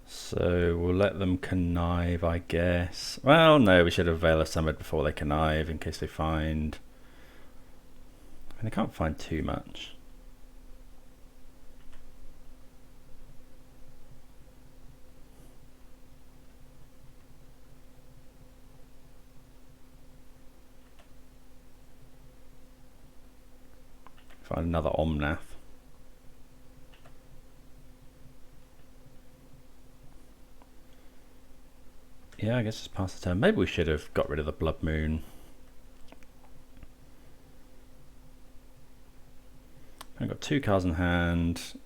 So we'll let them connive, I guess. Well, no, we should have Veil of Summer before they connive in case they find... I mean, they can't find too much. Find another Omnath. Yeah, I guess it's past the turn. Maybe we should have got rid of the Blood Moon. I've got 2 cards in hand.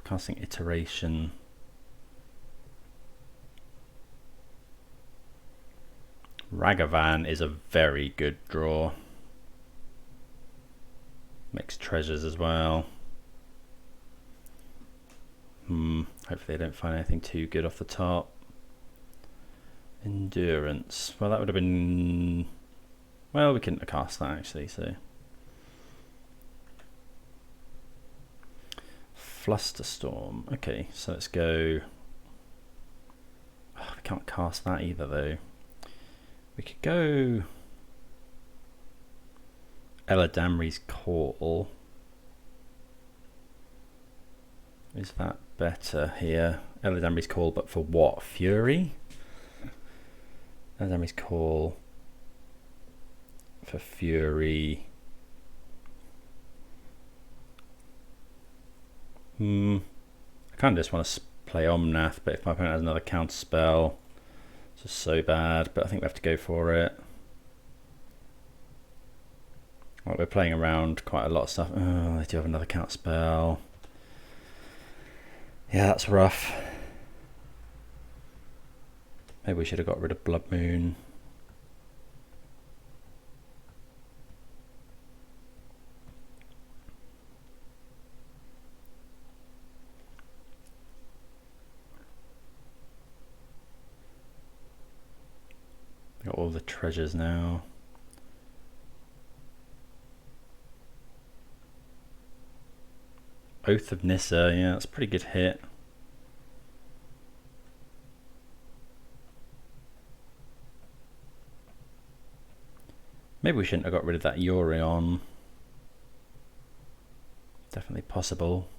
Casting Iteration. Ragavan is a very good draw. Makes treasures as well. Hopefully they don't find anything too good off the top. Endurance. Well, that would have been... Well, we couldn't have cast that actually, so... Flusterstorm. Okay, so let's go... Oh, we can't cast that either, though. We could go... Eladamri's Call. Is that better here? Eladamri's Call, but for what? Fury? Eladamri's Call for Fury. I kind of just want to play Omnath, but if my opponent has another counter spell, it's just so bad. But I think we have to go for it. Like, we're playing around quite a lot of stuff. Oh, they do have another counter spell. Yeah, that's rough. Maybe we should have got rid of Blood Moon. Got all the treasures now. Oath of Nissa, yeah, that's a pretty good hit. Maybe we shouldn't have got rid of that Yorion. Definitely possible.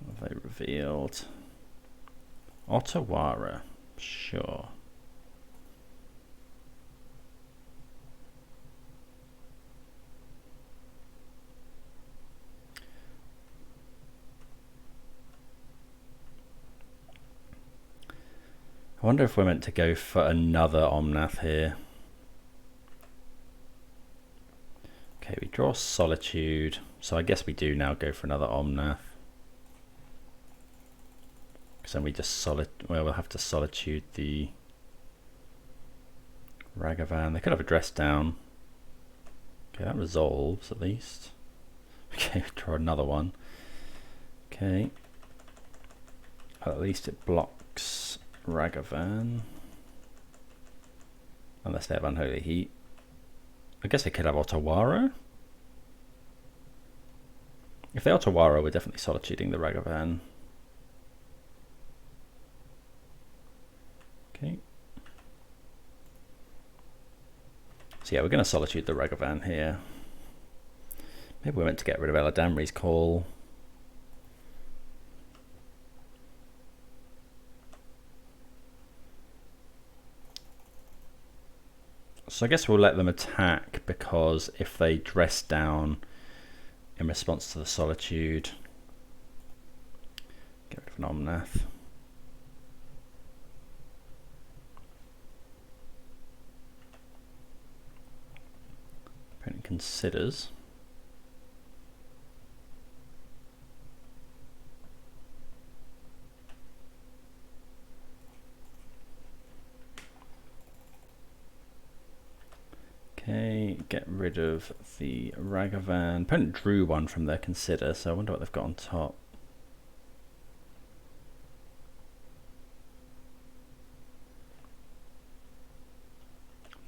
What have they revealed? Otawara, sure. I wonder if we're meant to go for another Omnath here. Okay, we draw Solitude, so I guess we do now go for another Omnath. Because then we just well, we'll have to Solitude the Ragavan. They could have a Dress Down. Okay, that resolves at least. Okay, draw another one. Okay. At least it blocks Ragavan. Unless they have Unholy Heat. I guess they could have Otawara. If they Otawara, we're definitely Solituding the Ragavan. Okay. So yeah, we're going to Solitude the Ragavan here. Maybe we're meant to get rid of Eladamri's Call. So I guess we'll let them attack, because if they Dress Down in response to the Solitude, get rid of an Omnath. Opponent considers. Okay, get rid of the Ragavan. Opponent drew one from their consider, so I wonder what they've got on top.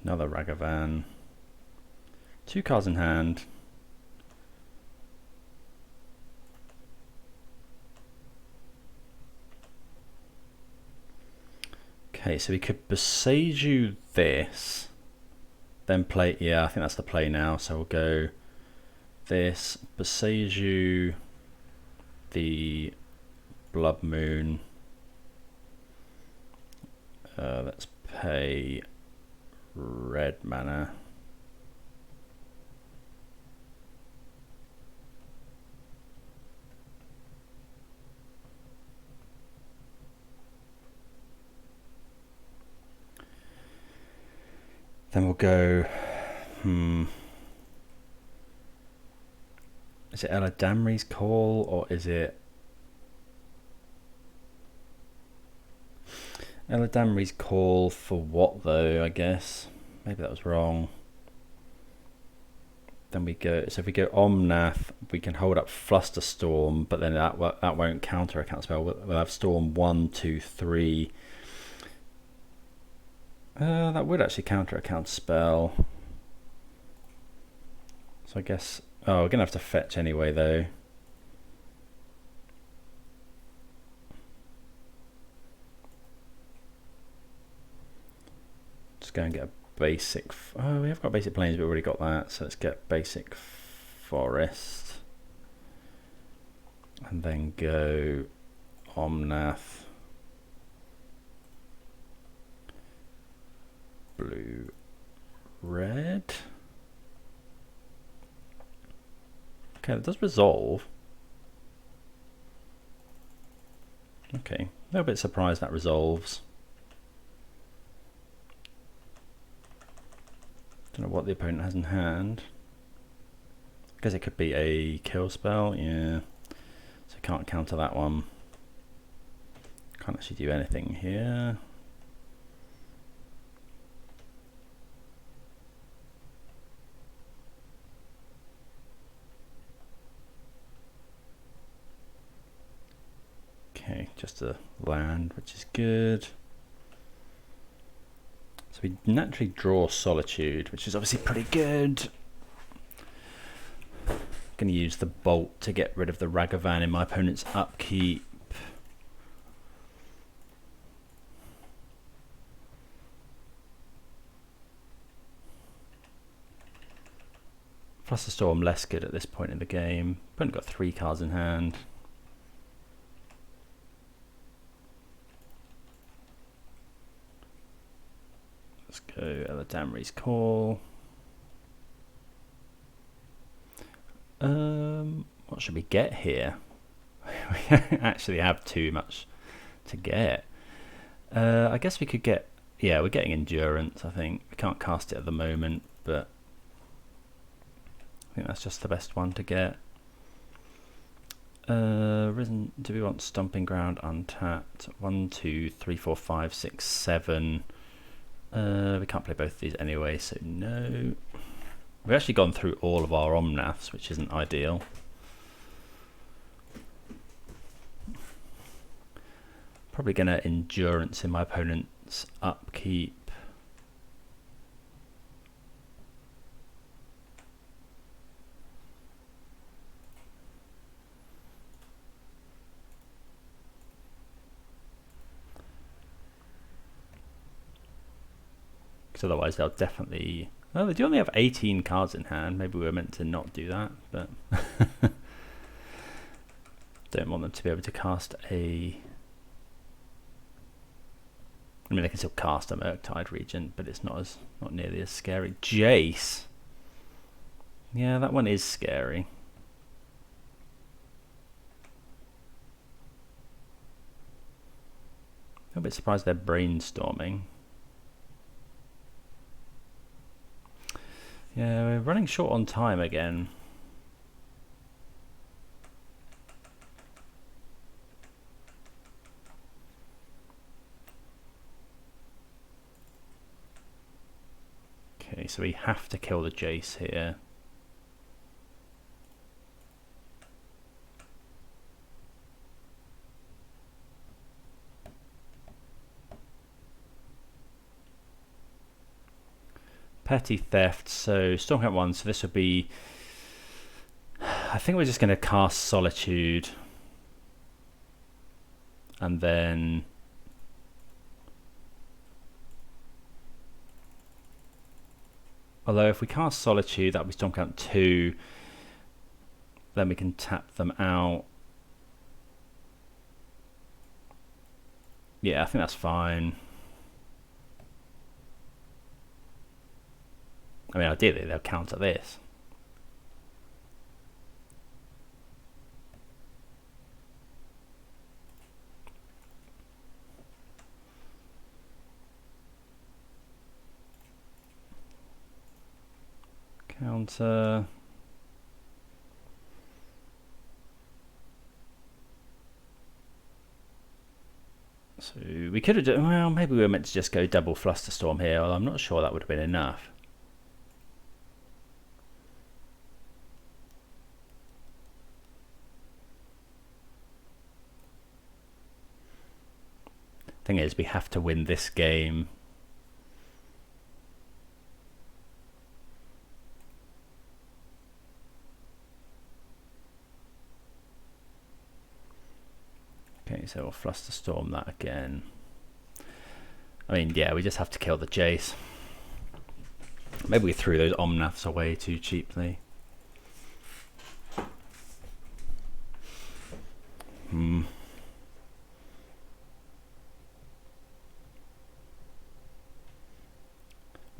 Another Ragavan. 2 cards in hand. Okay, so we could Boseiju this. Then play, yeah, I think that's the play now. So we'll go this, Boseiju, the Blood Moon. Let's pay red mana. Then we'll go, is it Eladamri's Call, or is it Eladamri's Call for what though, I guess? Maybe that was wrong. Then we go, so if we go Omnath, we can hold up Flusterstorm, but then that won't counter a counter spell. We'll have Storm 1, 2, 3. That would actually counter a counter spell. So I guess, oh, we're gonna have to fetch anyway though. Just go and get a basic, oh, we have got basic plains, but we already got that, so let's get basic forest. And then go Omnath. Blue, red. Okay, that does resolve. Okay, a little bit surprised that resolves. Don't know what the opponent has in hand. I guess it could be a kill spell, yeah. So can't counter that one. Can't actually do anything here. Okay, just a land, which is good. So we naturally draw Solitude, which is obviously pretty good. Going to use the Bolt to get rid of the Ragavan in my opponent's upkeep. Flusterstorm less good at this point in the game. Opponent got 3 cards in hand. Let's go Eladamri's Call. What should we get here? We don't actually have too much to get. I guess we could get, yeah, we're getting Endurance, I think. We can't cast it at the moment, but I think that's just the best one to get. Risen, do we want Stomping Ground untapped? 1, 2, 3, 4, 5, 6, 7. We can't play both of these anyway, so no. We've actually gone through all of our Omnaths, which isn't ideal. Probably going to Endurance in my opponent's upkeep. Because otherwise they'll definitely... Well, they do only have 18 cards in hand. Maybe we were meant to not do that, but... Don't want them to be able to cast a... I mean, they can still cast a Murktide Regent, but it's not nearly as scary. Jace! Yeah, that one is scary. I'm a bit surprised they're brainstorming. Yeah, we're running short on time again. Okay, so we have to kill the Jace here. Petty theft, so Storm Camp 1, so this would be... I think we're just going to cast Solitude. And then... Although if we cast Solitude, that would be Storm Camp 2. Then we can tap them out. Yeah, I think that's fine. I mean, ideally they'll counter this. Counter. So we could have done, well, maybe we were meant to just go double Flusterstorm here, although I'm not sure that would have been enough. Thing is, we have to win this game. Okay, so we'll Flusterstorm that again. I mean, yeah, we just have to kill the Jace. Maybe we threw those Omnaths away too cheaply. We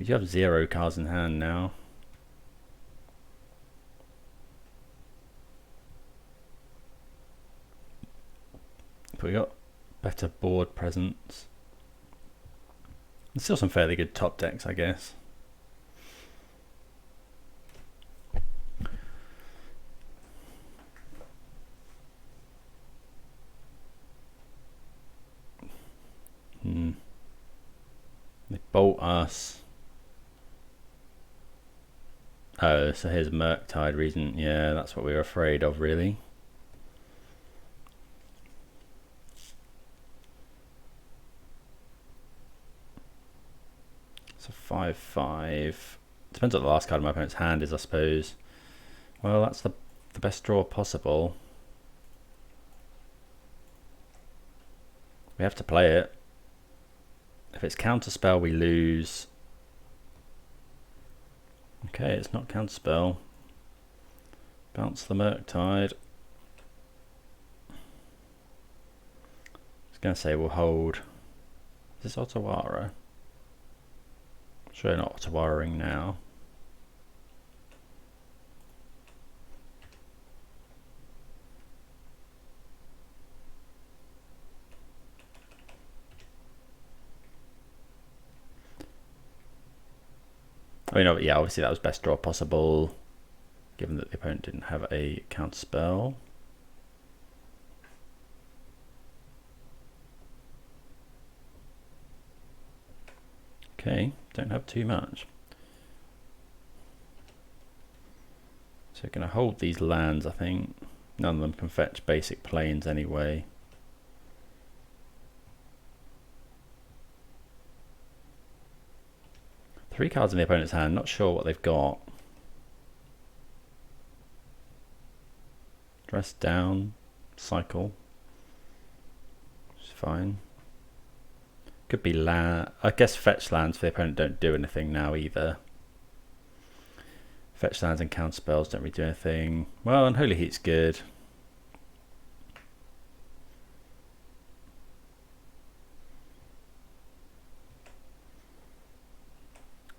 do have 0 cards in hand now. But we got better board presence. There's still some fairly good top decks, I guess. They bolt us. Oh, so here's Murktide Regent. Yeah, that's what we were afraid of, really. So 5/5. Depends what the last card in my opponent's hand is, I suppose. Well, that's the best draw possible. We have to play it. If it's counterspell, we lose. Okay, it's not counterspell. Bounce the Murktide. I was going to say we'll hold. Is this Otawara? Sure, not Otawaring now. I mean, yeah, obviously that was best draw possible, given that the opponent didn't have a counterspell. Okay, don't have too much. So we're going to hold these lands, I think. None of them can fetch basic planes anyway. Three cards in the opponent's hand, not sure what they've got. Dress down, cycle. It's fine. Could be land. I guess fetch lands for the opponent don't do anything now either. Fetch lands and counter spells don't really do anything. Well, Unholy Heat's good.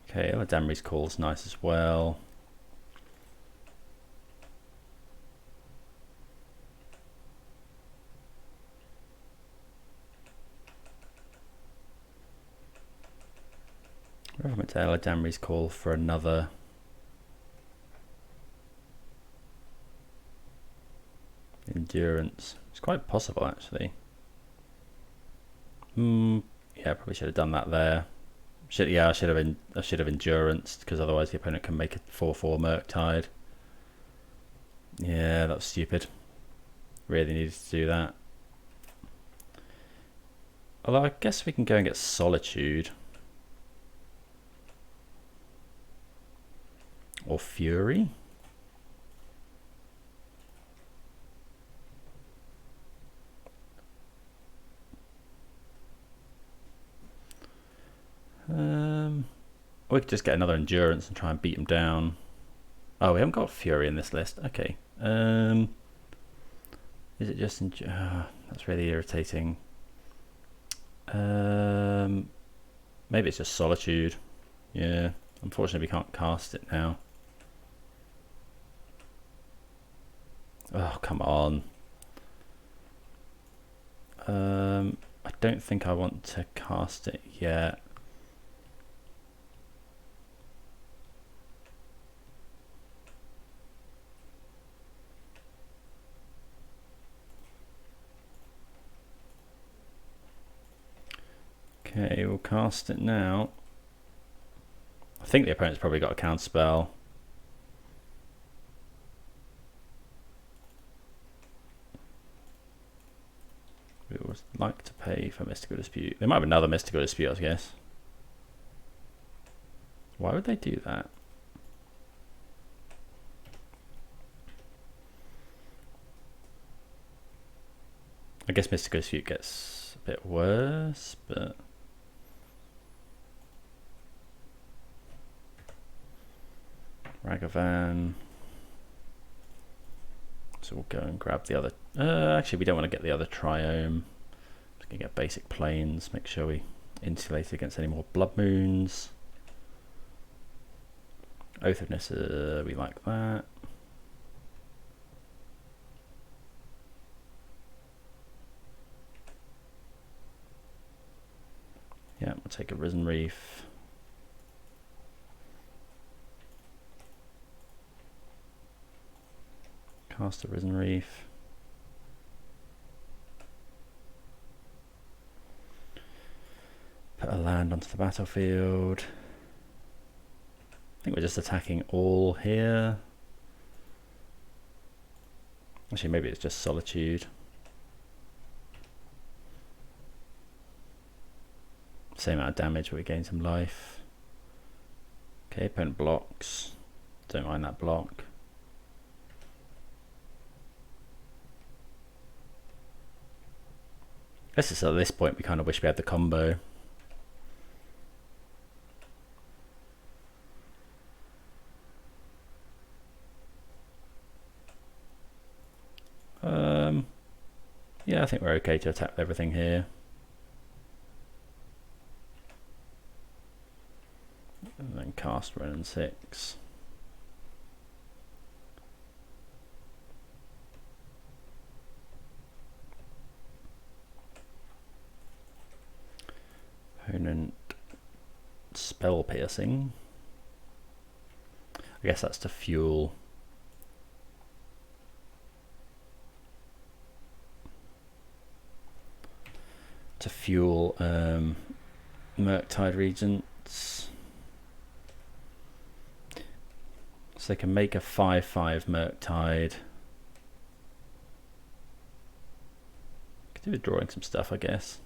Okay, Eladamri's call's nice as well. Where have I went to Eladamri's call for another Endurance. It's quite possible actually. Yeah, probably should have done that there. I should have endurance, because otherwise the opponent can make a 4/4 Murktide. Yeah, that was stupid. Really needed to do that. Although I guess we can go and get Solitude. Or Fury. We could just get another Endurance and try and beat him down. Oh, we haven't got Fury in this list. Okay. Is it just... that's really irritating. Maybe it's just Solitude. Yeah. Unfortunately, we can't cast it now. Oh, come on. I don't think I want to cast it yet. Okay, we'll cast it now. I think the opponent's probably got a counter spell. We would like to pay for Mystical Dispute. They might have another Mystical Dispute, I guess. Why would they do that? I guess Mystical Dispute gets a bit worse, but... Ragavan. So we'll go and grab the other... actually, we don't want to get the other Triome. Just going to get basic planes. Make sure we insulate against any more Blood Moons. Oath of Nissa, we like that. Yeah, we'll take a Risen Reef. Cast a Risen Reef. Put a land onto the battlefield. I think we're just attacking all here. Actually, maybe it's just Solitude. Same amount of damage, but we gain some life. Okay, opponent blocks. Don't mind that block. I guess at this point we kind of wish we had the combo. Yeah, I think we're okay to attack everything here. And then cast Wrenn and Six. Opponent spell piercing. I guess that's to fuel. Murktide Regents. So they can make a 5/5 Murktide. Could do with drawing some stuff, I guess.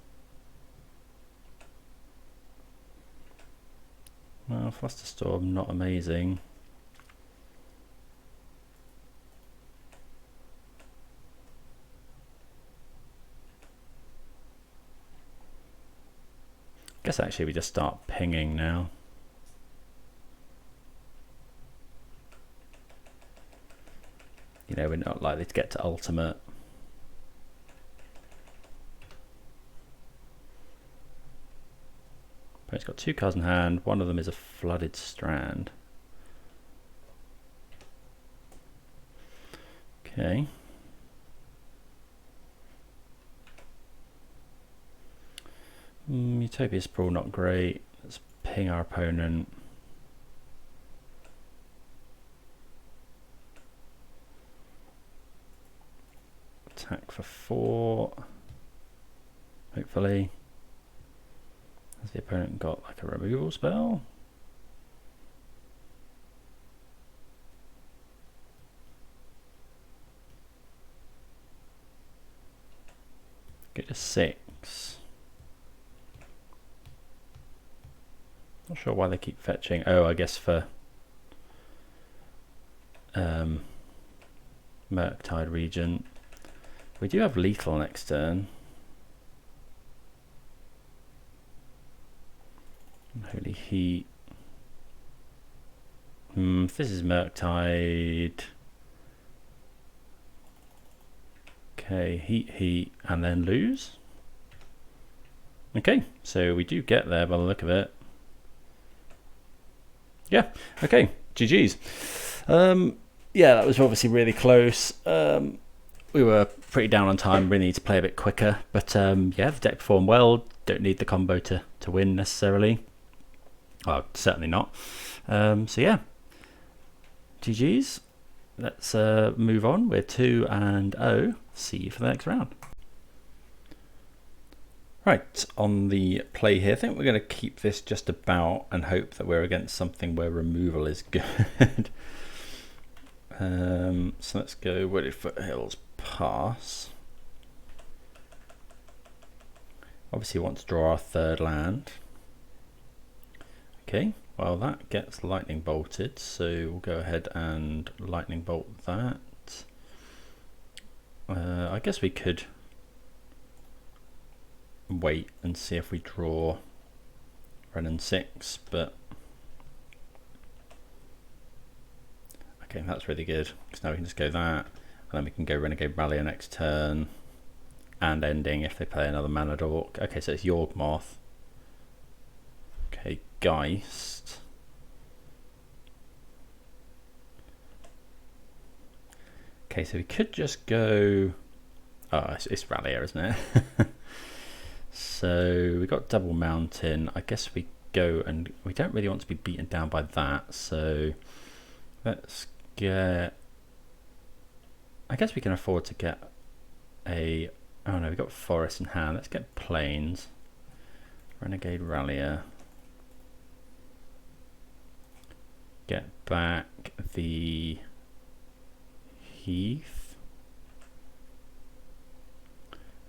Well, Flusterstorm, not amazing. Guess actually we just start pinging now. You know, we're not likely to get to ultimate. Opponent's got 2 cards in hand. One of them is a Flooded Strand. Okay. Utopia Sprawl, not great. Let's ping our opponent. attack for 4. Hopefully. Has the opponent got like a removal spell? Go to 6. Not sure why they keep fetching. Oh, I guess for Murktide Regent. We do have lethal next turn. Holy Heat. This is Murktide. Okay, Heat, and then lose. Okay, so we do get there by the look of it. Yeah, okay, GG's. Yeah, that was obviously really close. We were pretty down on time, really need to play a bit quicker. But yeah, the deck performed well. Don't need the combo to win necessarily. Well, certainly not. So yeah, GG's. Let's move on. We're 2-0. See you for the next round. Right, on the play here, I think we're going to keep this just about and hope that we're against something where removal is good. So let's go Wooded Foothills, pass. Obviously want to draw our 3rd land. Okay, well that gets lightning bolted, so we'll go ahead and lightning bolt that. I guess we could wait and see if we draw Wrenn and Six, but okay, that's really good because now we can just go that, and then we can go Renegade Rallier next turn and ending if they play another mana dork. Okay, so it's Yawgmoth. Okay, Geist. Okay, so we could just go. Oh, it's Rallier, isn't it? So we got Double Mountain. I guess we go, and we don't really want to be beaten down by that. So let's get. I guess we can afford to get a. Oh no, we got Forest in hand. Let's get Plains. Renegade Rallier. Get back the Heath,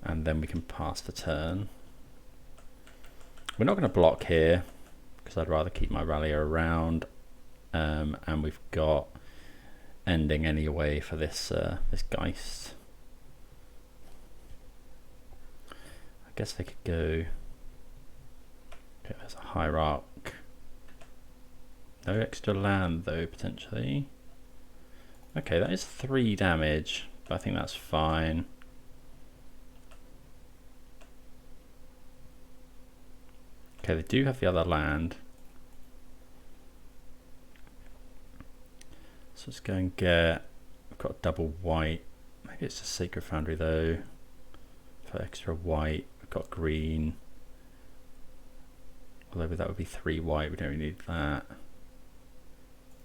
and then we can pass the turn. We're not going to block here because I'd rather keep my Rallier around, and we've got ending anyway for this this Geist. I guess they could go. Okay, there's a Hierarch. No extra land though, potentially. Okay, that is 3 damage, but I think that's fine. Okay, they do have the other land. So let's go and get. I've got double white. Maybe it's a Sacred Foundry though. For extra white, we've got green. Although that would be 3 white, we don't really need that.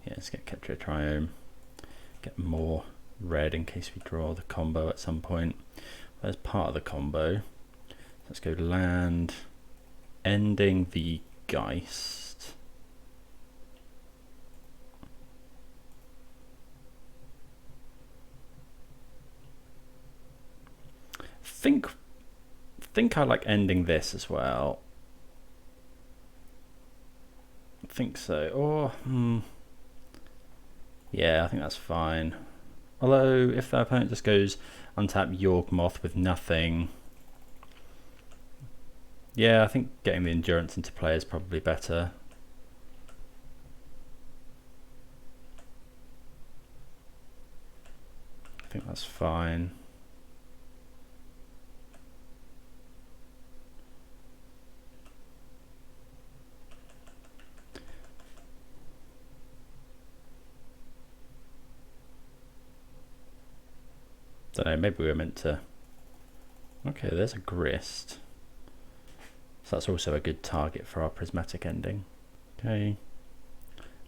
Yeah, let's get Ketria Triome. Get more red in case we draw the combo at some point. As part of the combo, let's go land, ending the Geist. Think I like ending this as well. I think so. Or yeah, I think that's fine. Although, if the opponent just goes untap Yawgmoth with nothing, yeah, I think getting the endurance into play is probably better. I think that's fine. Don't know, maybe we were meant to. Okay, there's a Grist. So that's also a good target for our Prismatic Ending. Okay.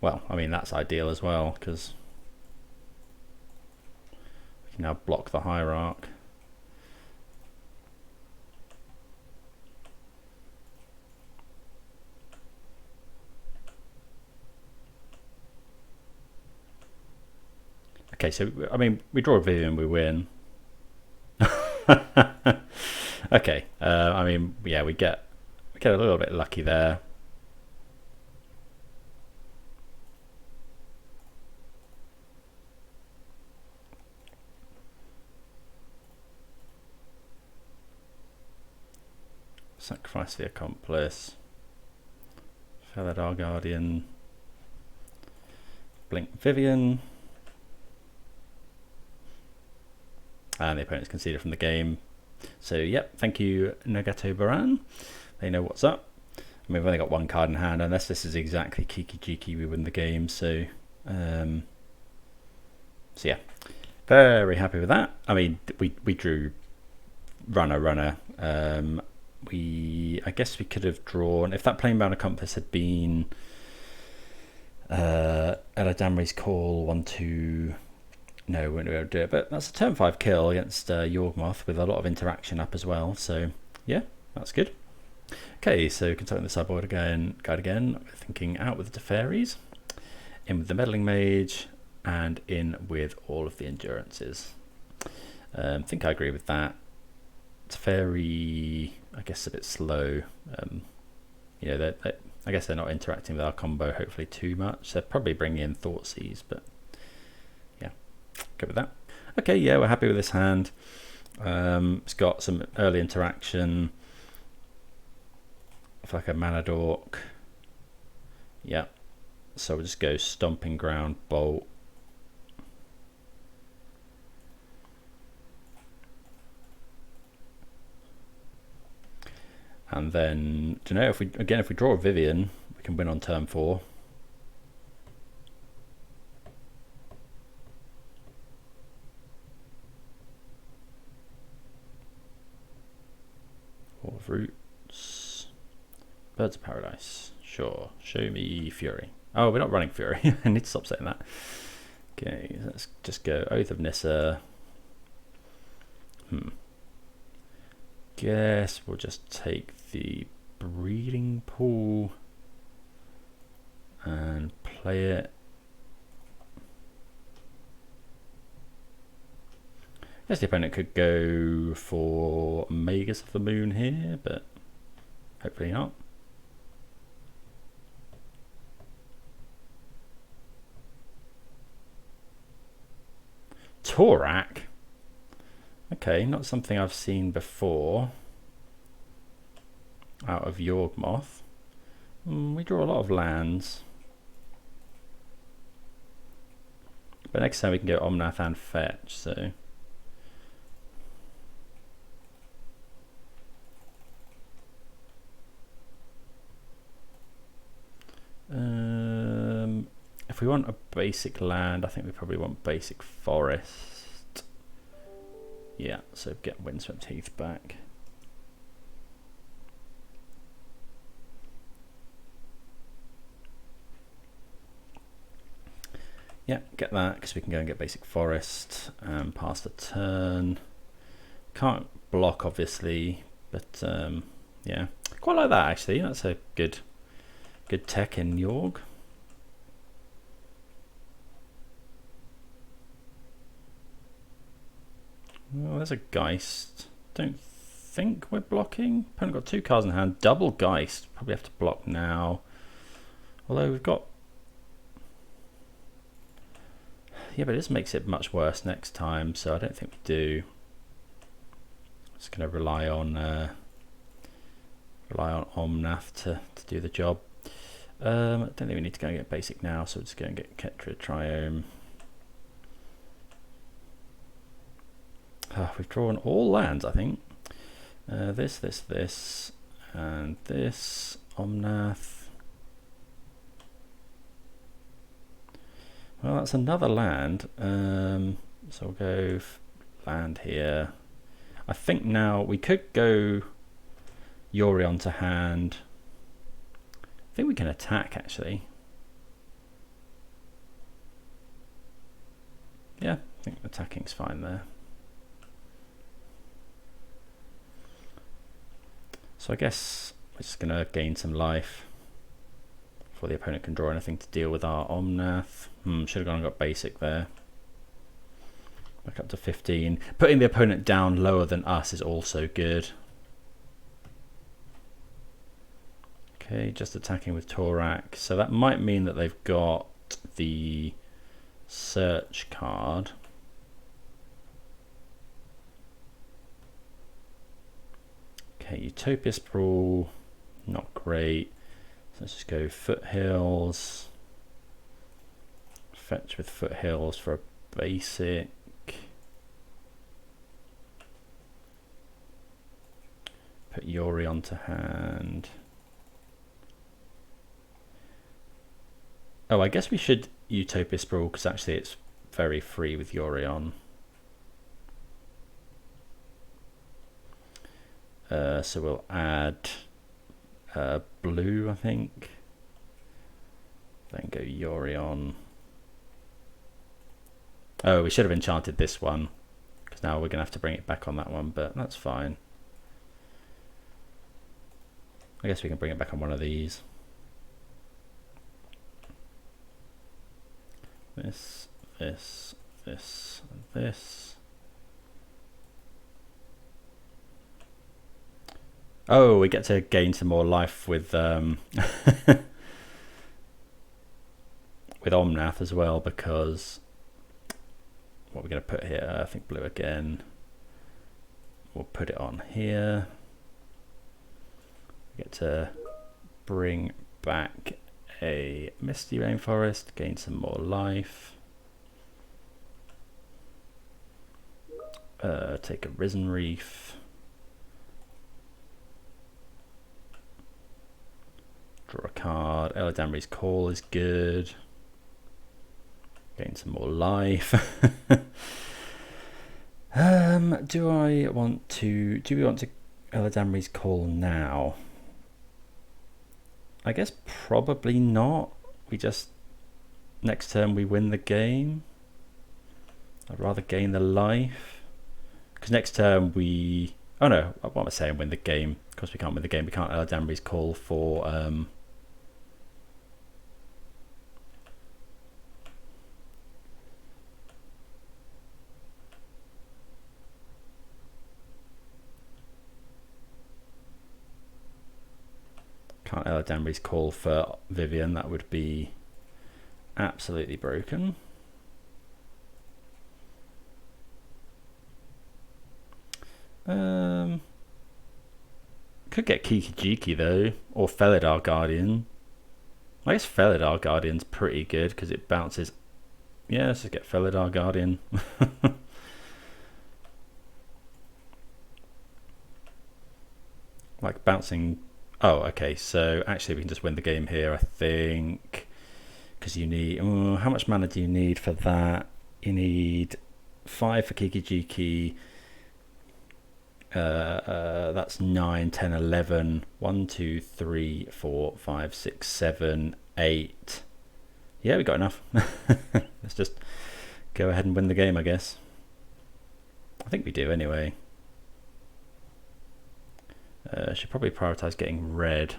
Well, I mean, that's ideal as well, because we can now block the Hierarch. Okay, so I mean, we draw a Vivien, we win. Okay, I mean, yeah, we get a little bit lucky there. Sacrifice the Accomplice. Felidar Guardian. Blink Vivien. And the opponent's conceded from the game. So, yep, thank you, Nagato Baran. They know what's up. I mean, we've only got one card in hand. Unless this is exactly Kiki-Jiki, we win the game. So yeah, very happy with that. I mean, we drew runner. I guess we could have drawn, if that Planebound Accomplice had been Eladamri's Call 1-2. No, we wouldn't be able to do it, but that's a turn 5 kill against Yawgmoth with a lot of interaction up as well, so yeah, that's good. Okay, so consulting the sideboard guide again, we're thinking out with the Teferis, in with the Meddling Mage, and in with all of the Endurances. I think I agree with that. Teferi, I guess, a bit slow. You know, I guess they're not interacting with our combo hopefully too much. They're probably bringing in Thoughtseize, but yeah, go with that. Okay, yeah, we're happy with this hand. It's got some early interaction of like a mana dork. Yeah, so we'll just go Stomping Ground, Bolt. And then, do you know, if we draw a Vivien, we can win on turn 4. Wall of Roots. Birds of Paradise. Sure. Show me Fury. Oh, we're not running Fury. I need to stop saying that. Okay, let's just go Oath of Nissa. Guess we'll just take the Breeding Pool and play it. I guess the opponent could go for Magus of the Moon here, but hopefully not. Torak. Okay, not something I've seen before out of Yawgmoth. We draw a lot of lands. But next time we can go Omnath and fetch, so. If we want a basic land, I think we probably want basic forest. Yeah, so get Windswept Heath back. Yeah, get that, because we can go and get basic forest and pass the turn. Can't block, obviously, but yeah, quite like that actually. That's a good tech in Yorg. Well, there's a Geist. Don't think we're blocking. Opponent got 2 cards in hand. Double Geist. Probably have to block now. Although we've got. Yeah, but this makes it much worse next time, so I don't think we do. Just going to rely on Omnath to do the job. I don't think we need to go and get basic now, so we'll just go and get Ketria Triome. We've drawn all lands, I think. This, and this. Omnath. Well, that's another land. So we'll go land here. I think now we could go Yorion to hand. I think we can attack, actually. Yeah, I think attacking's fine there. So I guess we're just going to gain some life before the opponent can draw anything to deal with our Omnath. Should have gone and got basic there. Back up to 15. Putting the opponent down lower than us is also good. Okay, just attacking with Torak. So that might mean that they've got the search card. Okay, Utopia Sprawl, not great. So let's just go Foothills. Fetch with Foothills for a basic. Put Yori onto hand. Oh, I guess we should Utopia Sprawl because actually it's very free with Yori on. So we'll add blue, I think. Then go Yori on. Oh, we should have enchanted this one because now we're going to have to bring it back on that one, but that's fine. I guess we can bring it back on one of these. This, this, this, and this. Oh, we get to gain some more life with with Omnath as well, because what we're going to put here, I think blue again. We'll put it on here. We get to bring back a Misty Rainforest, gain some more life. Take a Risen Reef. Draw a card. Eladamri's Call is good. Gain some more life. Do we want to Eladamri's Call now? I guess probably not. We just next turn we win the game. I'd rather gain the life because next turn we. Oh no! What am I saying? Win the game? Of course we can't win the game. We can't Eladamri's Call for. Can't Eladamri's Call for Vivien. That would be absolutely broken. Could get Kiki-Jiki though, or Felidar Guardian. I guess Felidar Guardian's pretty good because it bounces. Yeah, let's just get Felidar Guardian. Like bouncing. Oh, okay. So actually, we can just win the game here, I think, because you need. Oh, how much mana do you need for that? You need 5 for Kiki-Jiki. That's 9, 10, 11. 1, 2, 3, 4, 5, 6, 7, 8. Yeah, we got enough. Let's just go ahead and win the game, I guess. I think we do anyway. Should probably prioritize getting red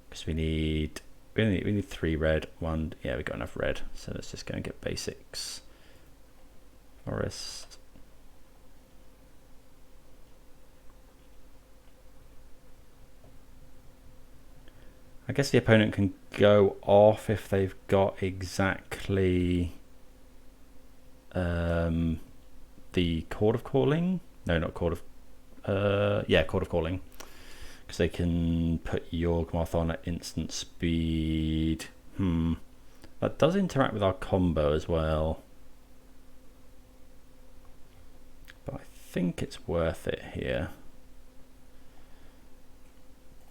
because we need 3 red. 1. Yeah, we got enough red. So let's just go and get basics. Forest. I guess the opponent can go off if they've got exactly the Chord of Calling. No, not Chord of. Yeah, Chord of Calling. Because they can put Yawgmoth on at instant speed. That does interact with our combo as well. But I think it's worth it here.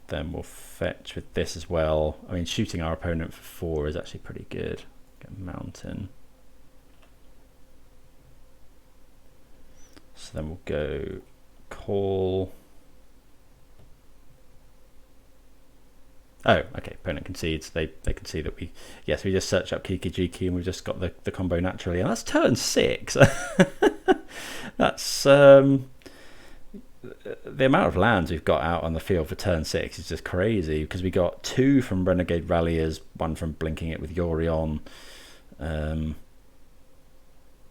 Then we'll fetch with this as well. I mean, shooting our opponent for 4 is actually pretty good. Get Mountain. So then we'll go Call. Oh, okay. Opponent concedes. They can see that we. Yes, we just search up Kiki-Jiki and we've just got the combo naturally, and that's turn 6. That's the amount of lands we've got out on the field for turn 6 is just crazy because we got 2 from Renegade Ralliers, 1 from Blinking It with Yori on.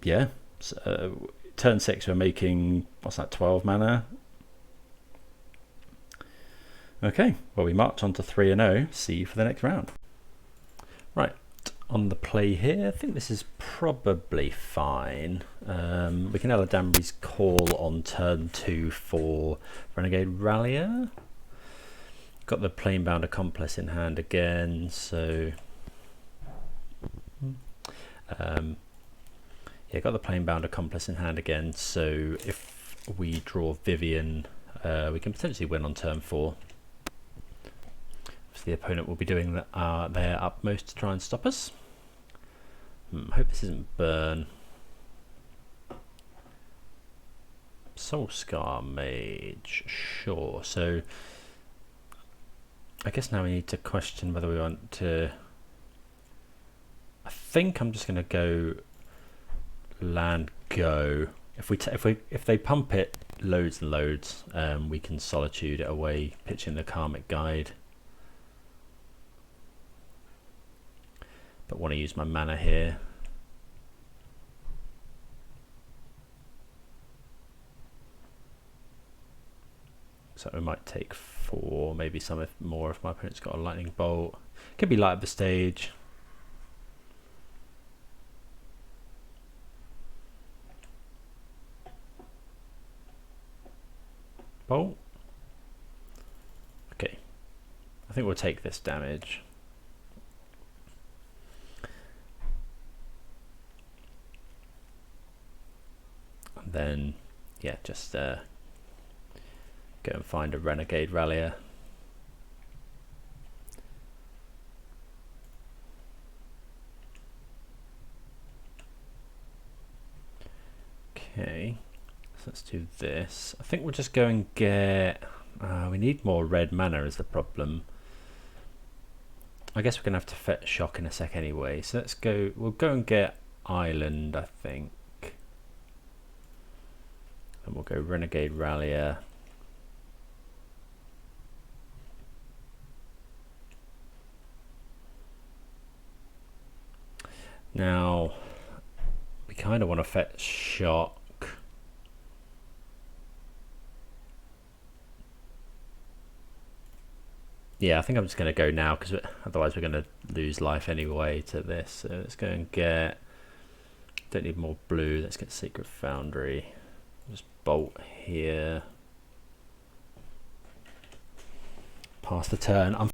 Yeah, So, turn 6 we're making, what's that, 12 mana? Okay, well we march on to 3-0, see you for the next round. Right, on the play here, I think this is probably fine. We can Eladamri's Call on turn 2 for Renegade Rallier. Got the Planebound Accomplice in hand again, so yeah, got the Planebound Accomplice in hand again, so if we draw Vivien, we can potentially win on turn 4. So the opponent will be doing their utmost to try and stop us. Hope this isn't Burn. Soulscar Mage, sure. So I guess now we need to question whether we want to. I think I'm just going to go land go. If they pump it loads and loads, we can Solitude it away, pitching the Karmic Guide. But want to use my mana here. So we might take 4, maybe some more if my opponent's got a lightning bolt. Could be light up the stage. Bolt. Okay, I think we'll take this damage. And then, yeah, just go and find a Renegade Rallier. Okay, so let's do this. I think we'll just go and get. We need more red mana is the problem. I guess we're gonna have to fetch shock in a sec anyway. So let's go. We'll go and get Island, I think. And we'll go Renegade Rallier. Now, we kind of want to fetch shock. Yeah, I think I'm just going to go now because otherwise we're going to lose life anyway to this. So let's go and get. Don't need more blue. Let's get Sacred Foundry. Just bolt here. Pass the turn.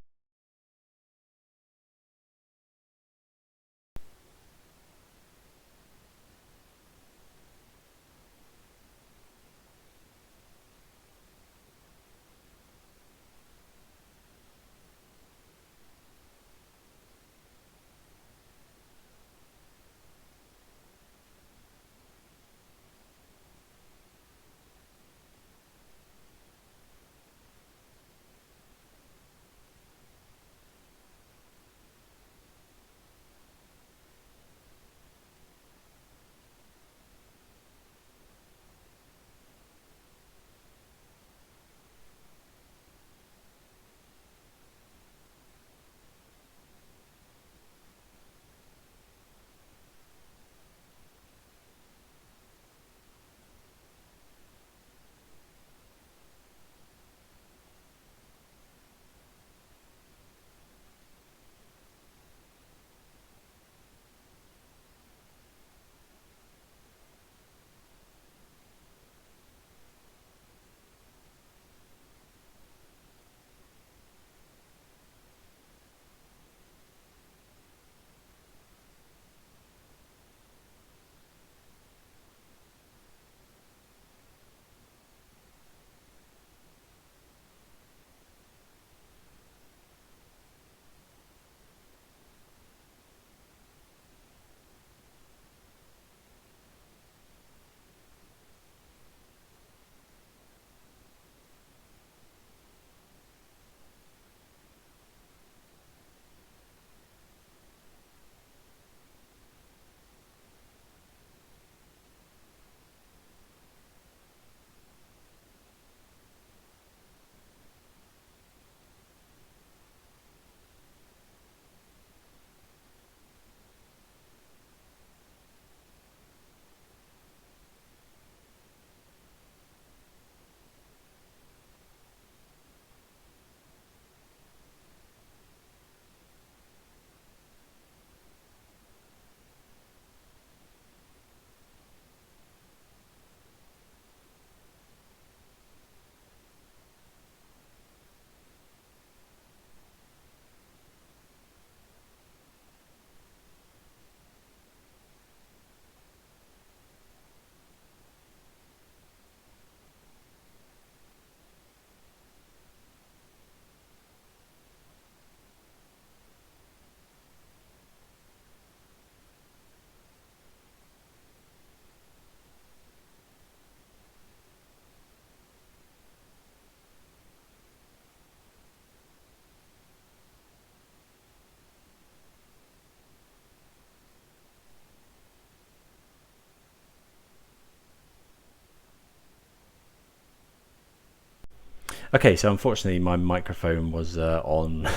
Okay, so unfortunately my microphone was on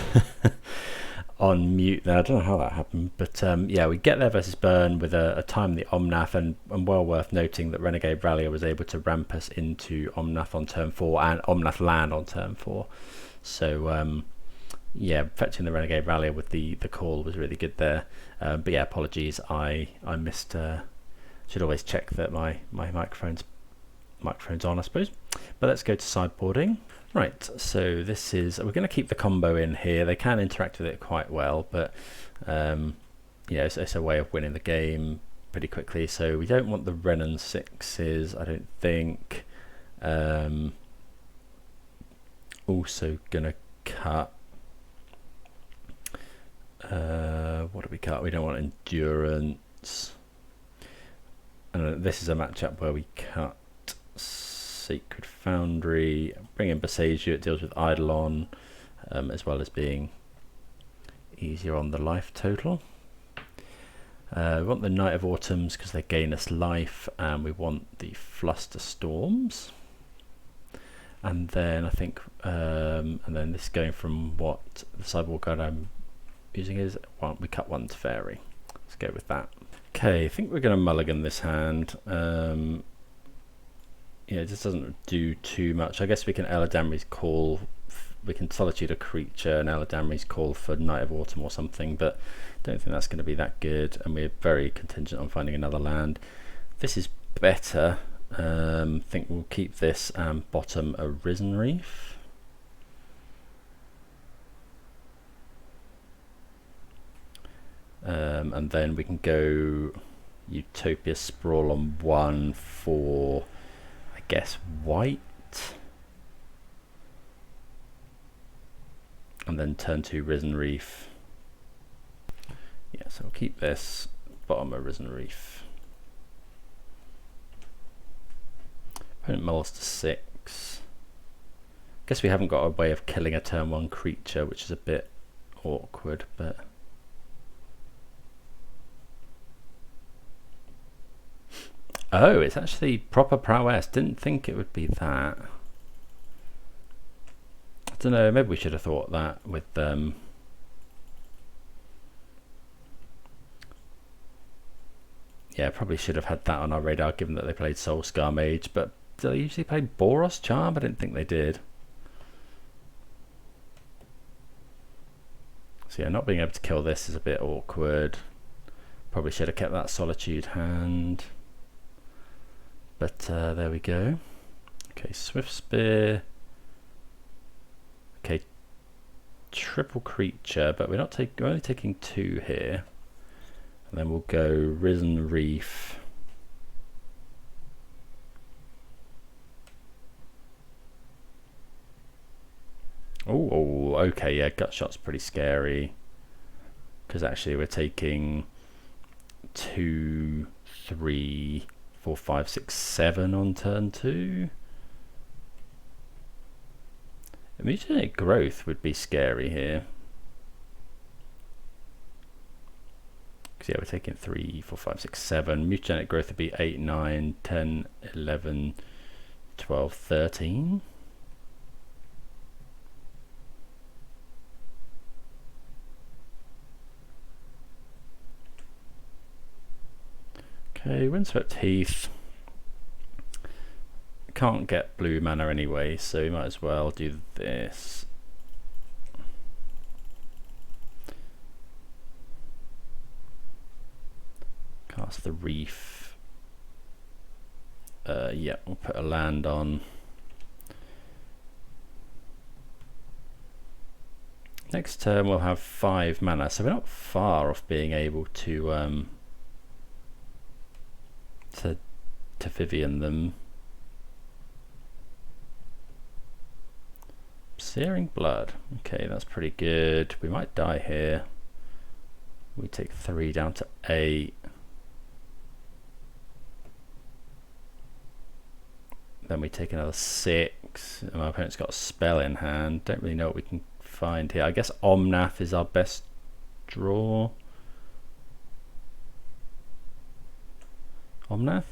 on mute there. I don't know how that happened, but yeah, we get there versus burn with a time the Omnath, and well worth noting that Renegade Rallier was able to ramp us into Omnath on turn 4 and Omnath land on turn 4. So yeah, fetching the Renegade Rallier with the call was really good there. But yeah, apologies, I missed. Should always check that my microphone's on, I suppose. But let's go to sideboarding. Right, so this is, we're going to keep the combo in here. They can interact with it quite well, but yeah, it's a way of winning the game pretty quickly. So we don't want the Wrenn and Sixes, I don't think. Also going to cut. What do we cut? We don't want endurance. And this is a matchup where we cut Sacred Foundry, bring in Boseiju. It deals with Eidolon, as well as being easier on the life total. We want the Night of Autumns because they gain us life, and we want the Fluster Storms. And then I think, and then this going from what the sideboard card I'm using is, well, we cut one Teferi. Let's go with that. Okay, I think we're going to mulligan this hand. Yeah, it just doesn't do too much. I guess we can Eladamri's call. We can Solitude a creature and Eladamri's call for Night of Autumn or something, but don't think that's going to be that good. And we're very contingent on finding another land. This is better. I think we'll keep this and bottom a Risen Reef. And then we can go Utopia Sprawl on 1 for, I guess, white. And then turn 2 Risen Reef. Yeah, so we'll keep this, bottom of Risen Reef. Opponent mulls to 6. Guess we haven't got a way of killing a turn 1 creature, which is a bit awkward, but... Oh, it's actually proper prowess. Didn't think it would be that. I don't know, maybe we should have thought that with yeah, probably should have had that on our radar given that they played Soulscar Mage, but do they usually play Boros Charm? I didn't think they did. So yeah, not being able to kill this is a bit awkward. Probably should have kept that Solitude hand. But there we go. Okay, Swift Spear. Okay, triple creature, but we're only taking 2 here. And then we'll go Risen Reef. Oh, okay, yeah, Gut Shot's pretty scary. Because actually we're taking 2, 3, 4, 5, 6, 7 on turn 2. Immediate growth would be scary here. Because yeah, we're taking 3, 4, 5, 6, 7. Mutagenic growth would be 8, 9, 10, 11, 12, 13. Okay, Windswept Heath. Can't get blue mana anyway, so we might as well do this. Cast the Reef. Yeah, we'll put a land on. Next turn we'll have 5 mana, so we're not far off being able to Vivien them. Searing Blood. Okay, that's pretty good. We might die here. We take 3 down to 8. Then we take another 6. And my opponent's got a spell in hand. Don't really know what we can find here. I guess Omnath is our best draw. Omnath.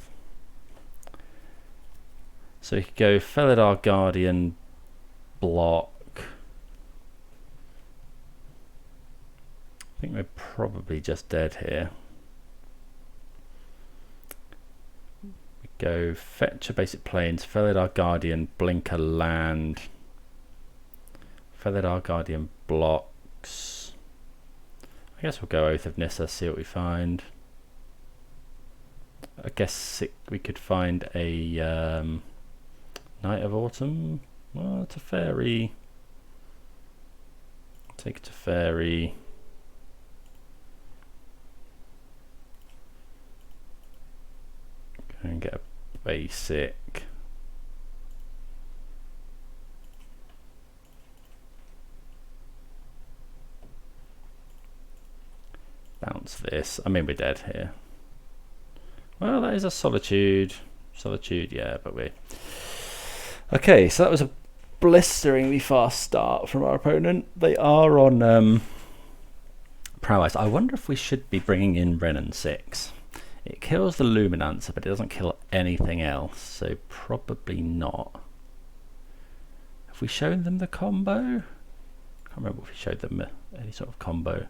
So we could go Felidar Guardian, block. I think we're probably just dead here. We go fetch a basic plains, Felidar Guardian, blink a land. Felidar Guardian blocks. I guess we'll go Oath of Nissa, see what we find. I guess we could find a Night of Autumn. Well, Teferi. Take it to Teferi. Go and get a basic. Bounce this. I mean, we're dead here. Well, that is a Solitude. Solitude, yeah, but we... Okay, so that was a blisteringly fast start from our opponent. They are on prowess. I wonder if we should be bringing in Wrenn and Six. It kills the Luminancer, but it doesn't kill anything else, so probably not. Have we shown them the combo? I can't remember if we showed them any sort of combo.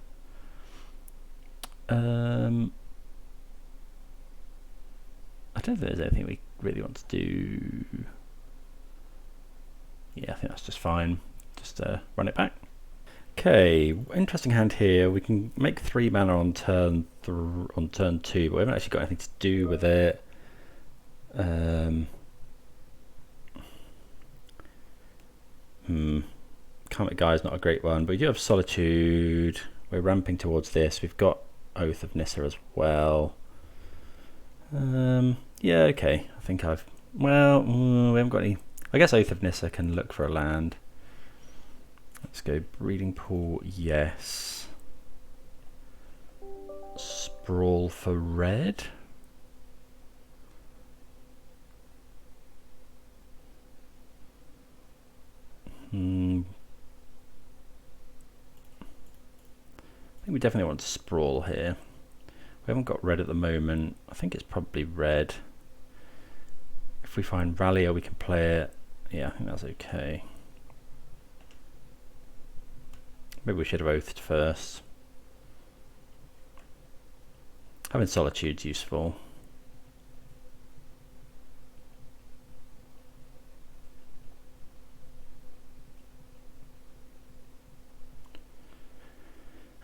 I don't think there's anything we really want to do. Yeah, I think that's just fine. Just run it back. Okay, interesting hand here. We can make 3 mana on turn 2, but we haven't actually got anything to do with it. Karmic Guy is not a great one, but we do have Solitude. We're ramping towards this. We've got Oath of Nissa as well. Yeah, okay. I think I've... Well, we haven't got any... I guess Oath of Nissa can look for a land. Let's go Breeding Pool, yes. Sprawl for red. I think we definitely want to Sprawl here. We haven't got red at the moment. I think it's probably red. If we find Rallier, we can play it. Yeah, I think that's okay. Maybe we should have Oathed first. Having Solitude's useful.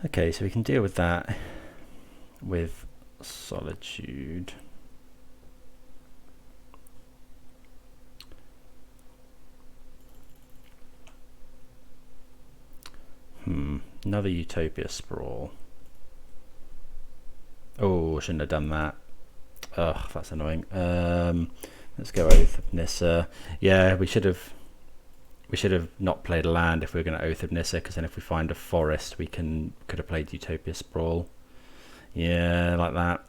Okay, so we can deal with that with Solitude. Another Utopia Sprawl. Oh, shouldn't have done that. Ugh, that's annoying. Let's go Oath of Nissa. Yeah, we should have not played a land if we were going to Oath of Nissa, because then if we find a forest, we could have played Utopia Sprawl. Yeah, like that.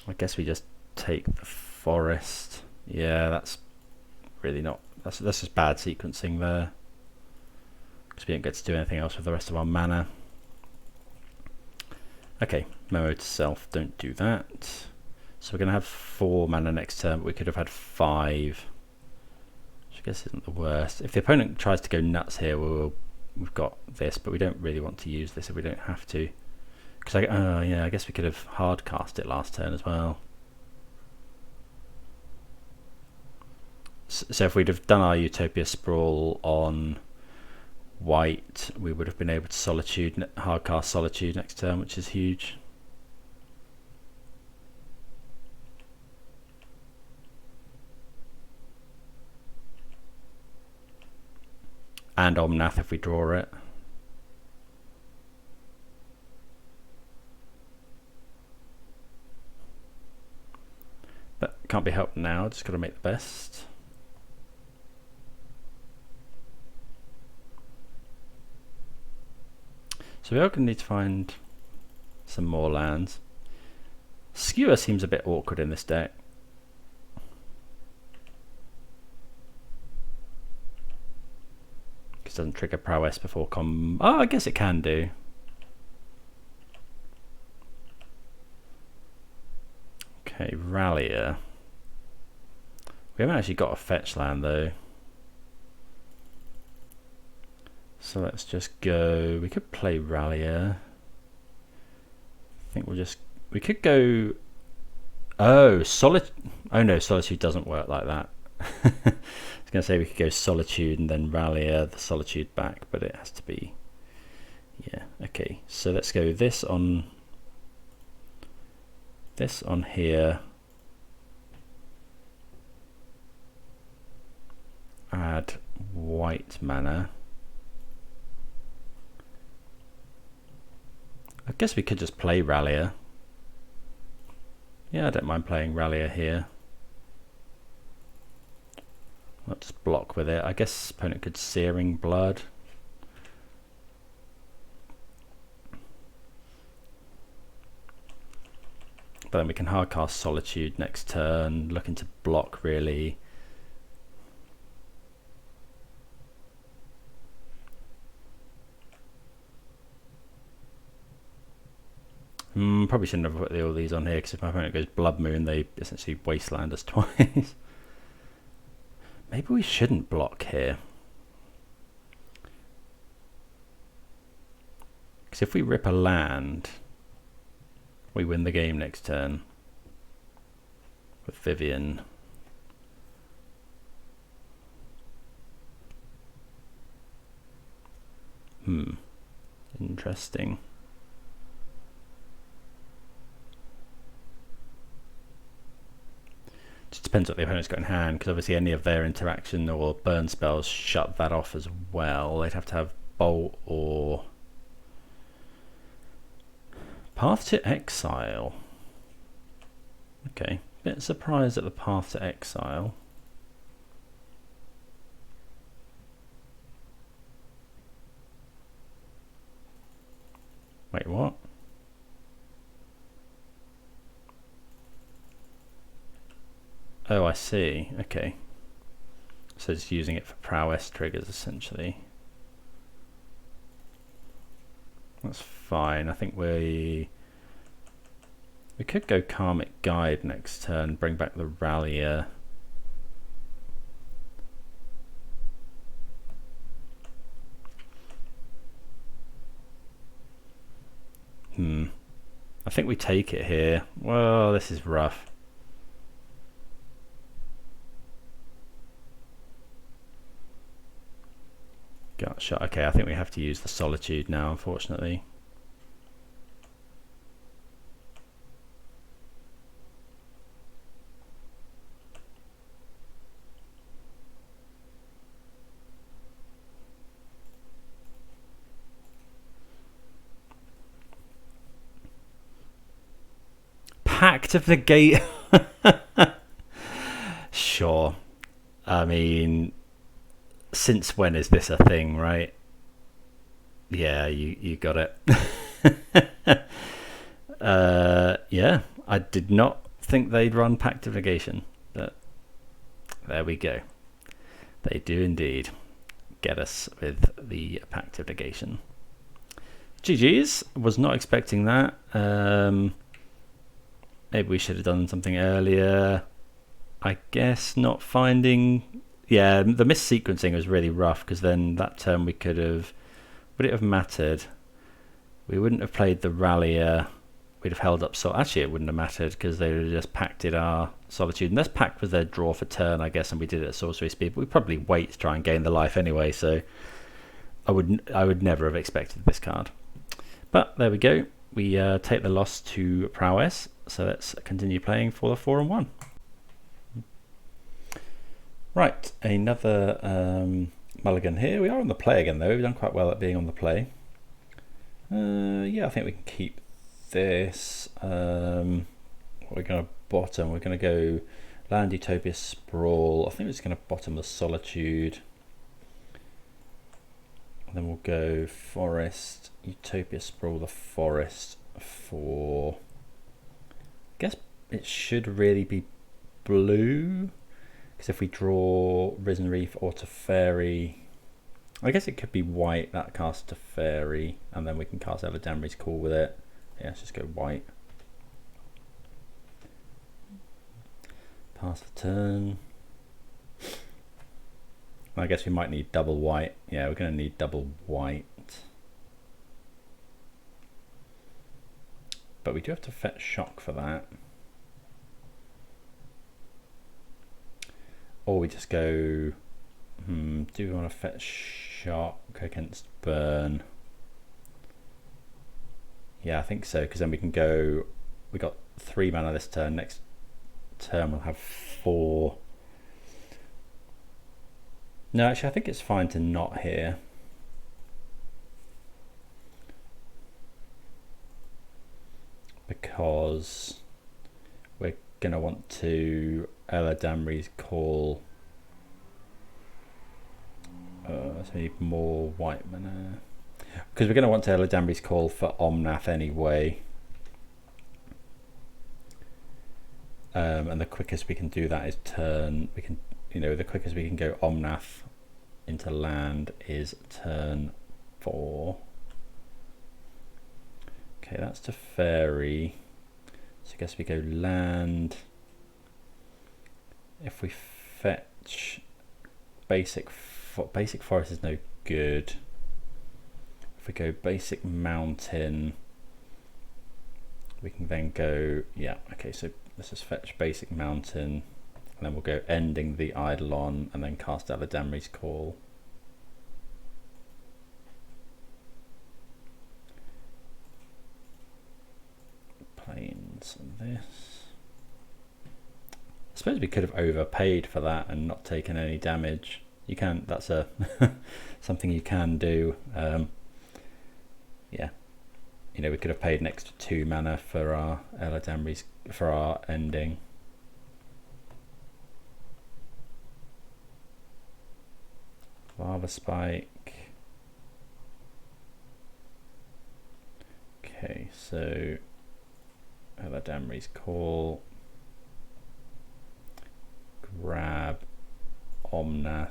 I guess we just take the forest. Yeah, that's really not... That's just bad sequencing there, because we don't get to do anything else with the rest of our mana. Okay, memo to self, don't do that. So we're going to have 4 mana next turn, but we could have had 5, which I guess isn't the worst. If the opponent tries to go nuts here, we've got this, but we don't really want to use this if we don't have to. Because yeah, I guess we could have hard cast it last turn as well. So if we'd have done our Utopia Sprawl on white, we would have been able to hardcast Solitude next turn, which is huge. And Omnath if we draw it. But can't be helped now, just got to make the best. So we are going to need to find some more lands. Skewer seems a bit awkward in this deck. Because it doesn't trigger prowess before Oh, I guess it can do. Okay, Rallier. We haven't actually got a fetch land though. So let's just go, we could play Rallier. I think we could go, oh, oh no, Solitude doesn't work like that. I was going to say we could go Solitude and then Rallier the Solitude back, but it has to be, yeah, okay. So let's go this on here. Add white mana. I guess we could just play Rallier. Yeah, I don't mind playing Rallier here. I'll just block with it. I guess opponent could Searing Blood. But then we can hardcast Solitude next turn, looking to block really. Probably shouldn't have put all these on here because if my opponent goes Blood Moon, they essentially wasteland us twice. Maybe we shouldn't block here. Because if we rip a land, we win the game next turn with Vivien. Interesting. Just depends what the opponent's got in hand, because obviously any of their interaction or burn spells shut that off as well. They'd have to have Bolt or Path to Exile. Okay, bit surprised at the Path to Exile. Wait, what? Oh, I see. Okay. So it's using it for prowess triggers, essentially. That's fine. I think we could go Karmic Guide next turn, bring back the Rallier. I think we take it here. Well, this is rough. Gotcha. Okay, I think we have to use the Solitude now, unfortunately. Pact of the Gate. Sure. I mean, since when is this a thing, right? Yeah, you got it. Yeah, I did not think they'd run Pact of Negation, but there we go. They do indeed get us with the Pact of Negation. GG's, was not expecting that. Maybe we should have done something earlier. I guess not finding... Yeah, the mis-sequencing was really rough, because then that turn we could have... Would it have mattered? We wouldn't have played the Rallier. We'd have held up... Actually, it wouldn't have mattered, because they would have just pacted our Solitude. And this pact was their draw for turn, I guess, and we did it at sorcery speed. But we'd probably wait to try and gain the life anyway, so... I would never have expected this card. But there we go. We take the loss to prowess. So let's continue playing for the 4-1. Right, another mulligan here. We are on the play again, though. We've done quite well at being on the play. Yeah, I think we can keep this. We're going to bottom. We're going to go land Utopia Sprawl. I think we're just going to bottom the Solitude. And then we'll go Forest, Utopia Sprawl, the Forest for... I guess it should really be blue, because if we draw Risen Reef or Teferi, I guess it could be white, that casts Teferi, and then we can cast Eladamri's Call with it. Yeah, let's just go white. Pass the turn. I guess we might need double white. Yeah, we're going to need double white. But we do have to fetch shock for that. Or we just go, do we want to fetch shock against burn? Yeah, I think so, because then we can go, we got 3 mana this turn, next turn we'll have 4. No, actually I think it's fine to not here. Because we're going to want to Eladamri's call. So we need more white mana. Because we're going to want to Eladamri's call for Omnath anyway. And the quickest we can do that is turn. We can, the quickest we can go Omnath into land is turn 4. Okay, that's Teferi. So I guess we go land. If we fetch basic forest is no good. If we go basic mountain, we can then go, yeah, okay, so let's just fetch basic mountain, and then we'll go ending the Eidolon, and then cast Eladamri's call. Plains and this. I suppose we could have overpaid for that and not taken any damage. You can, that's a something you can do. Yeah, we could have paid an extra 2 mana for our Eladamri's, for our ending. Lava Spike. Okay, so Eladamri's call. Grab Omnath.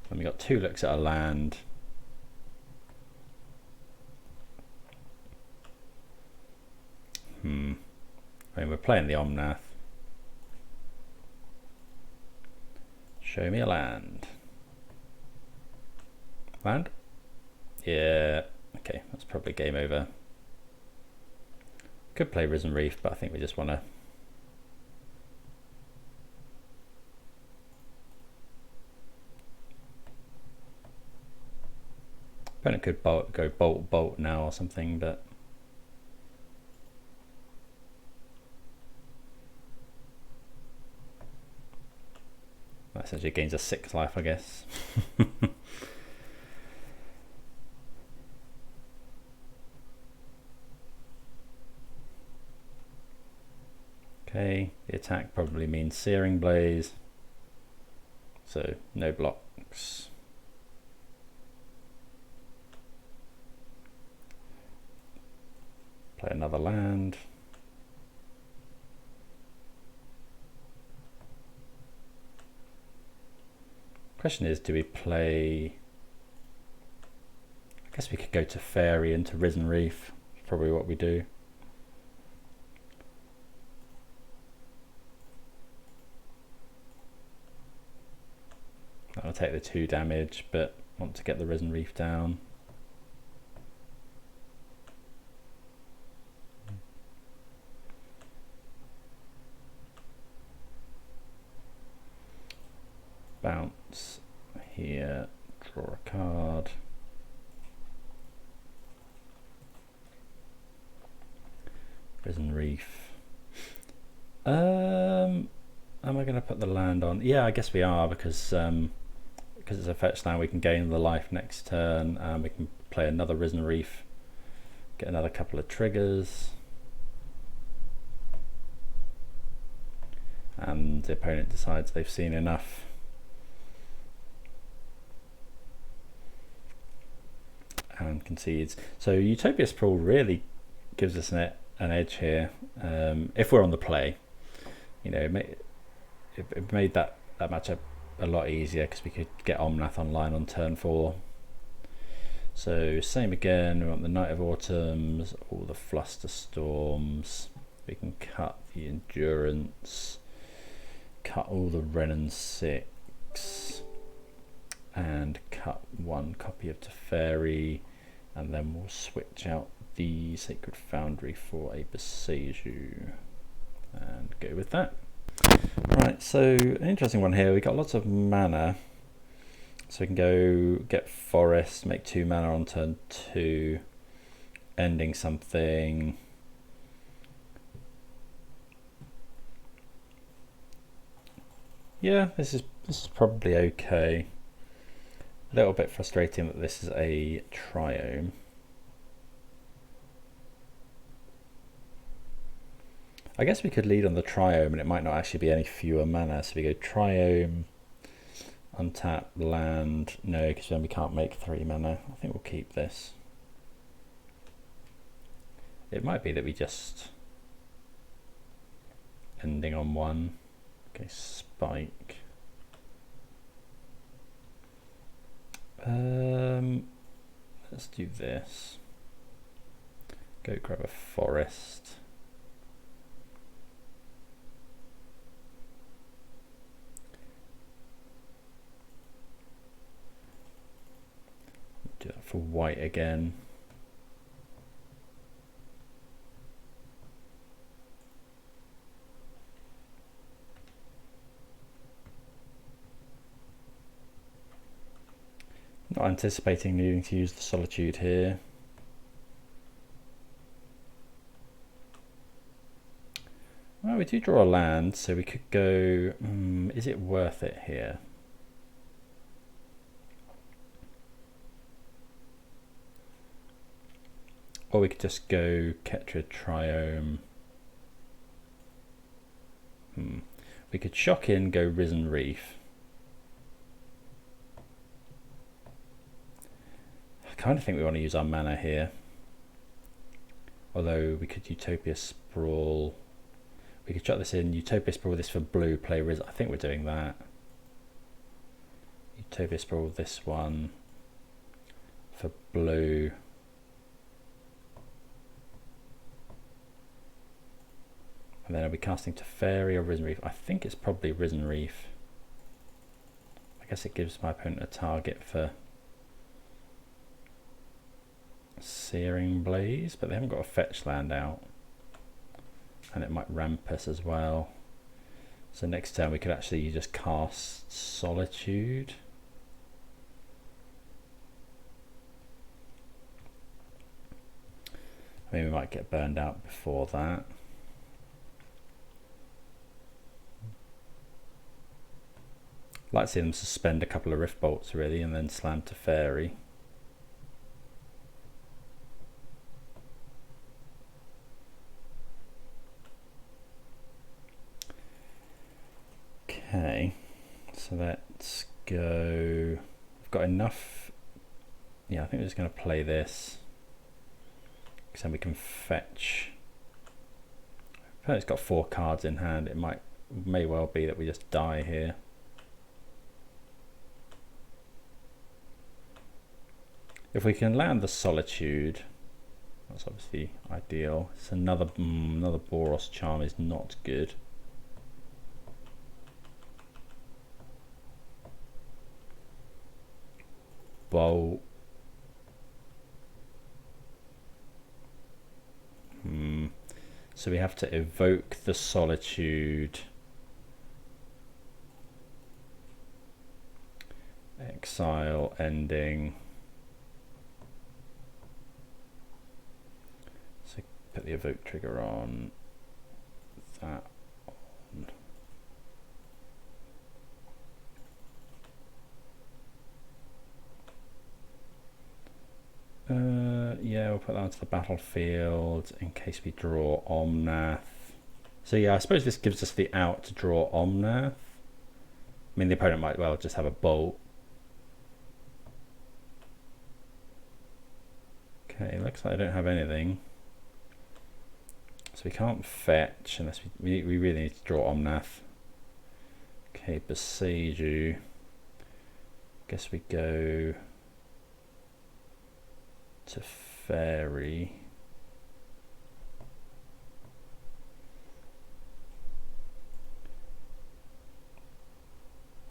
And we got 2 looks at a land. I mean, we're playing the Omnath. Show me a land. Land? Yeah. Okay, that's probably game over. Could play Risen Reef, but I think we just want to. Opponent could go bolt now or something, but that essentially gains a 6 life, I guess. Okay, the attack probably means Searing Blaze, so no blocks. Play another land. Question is, do we play? I guess we could go to Teferi into Risen Reef. That's probably what we do. I'll take the 2 damage, but want to get the Risen Reef down. Bounce here, draw a card. Risen Reef. Am I going to put the land on? Yeah, I guess we are, because it's a fetch land, we can gain the life next turn, and we can play another Risen Reef, get another couple of triggers, and the opponent decides they've seen enough. And concedes. So Utopia Sprawl really gives us an edge here. If we're on the play, it made that matchup a lot easier, because we could get Omnath online on turn 4. So same again, we want the Night of Autumns, all the Fluster Storms, we can cut the Endurance, cut all the Wrenn and Six, Six and cut 1 copy of Teferi, and then we'll switch out the Sacred Foundry for a Boseiju and go with that. Right, so an interesting one here. We got lots of mana, so we can go get Forest, make 2 mana on turn 2, ending something. Yeah, this is probably okay. A little bit frustrating that this is a Triome. I guess we could lead on the Triome and it might not actually be any fewer mana. So we go Triome, untap, land. No, because then we can't make 3 mana. I think we'll keep this. It might be that we just ending on 1. Okay, spike. Let's do this. Go grab a forest. Do that for white again. Not anticipating needing to use the Solitude here. Well, we do draw a land, so we could go... is it worth it here? Or we could just go Ketria Triome. We could shock in, go Risen Reef. I kind of think we want to use our mana here. Although we could Utopia Sprawl. We could chuck this in, Utopia Sprawl this for blue, play Risen. I think we're doing that. Utopia Sprawl this one for blue. And then I'll be casting Teferi or Risen Reef. I think it's probably Risen Reef. I guess it gives my opponent a target for Searing Blaze, but they haven't got a fetch land out. And it might ramp us as well. So next turn we could actually just cast Solitude. I mean, we might get burned out before that. I'd like to see them suspend a couple of Rift Bolts really and then slam Teferi. Okay, so let's go. I've got enough. Yeah, I think we're just going to play this. Because then we can fetch. It's got 4 cards in hand. It may well be that we just die here. If we can land the Solitude, that's obviously ideal. It's another Boros Charm is not good. Bolt. So we have to evoke the Solitude. Exile ending. So put the evoke trigger on. That on. Yeah, we'll put that onto the battlefield in case we draw Omnath. So yeah, I suppose this gives us the out to draw Omnath. I mean, the opponent might well just have a bolt. Okay, looks like I don't have anything. So we can't fetch unless we really need to draw Omnath. Okay, Boseiju. Guess we go Teferi.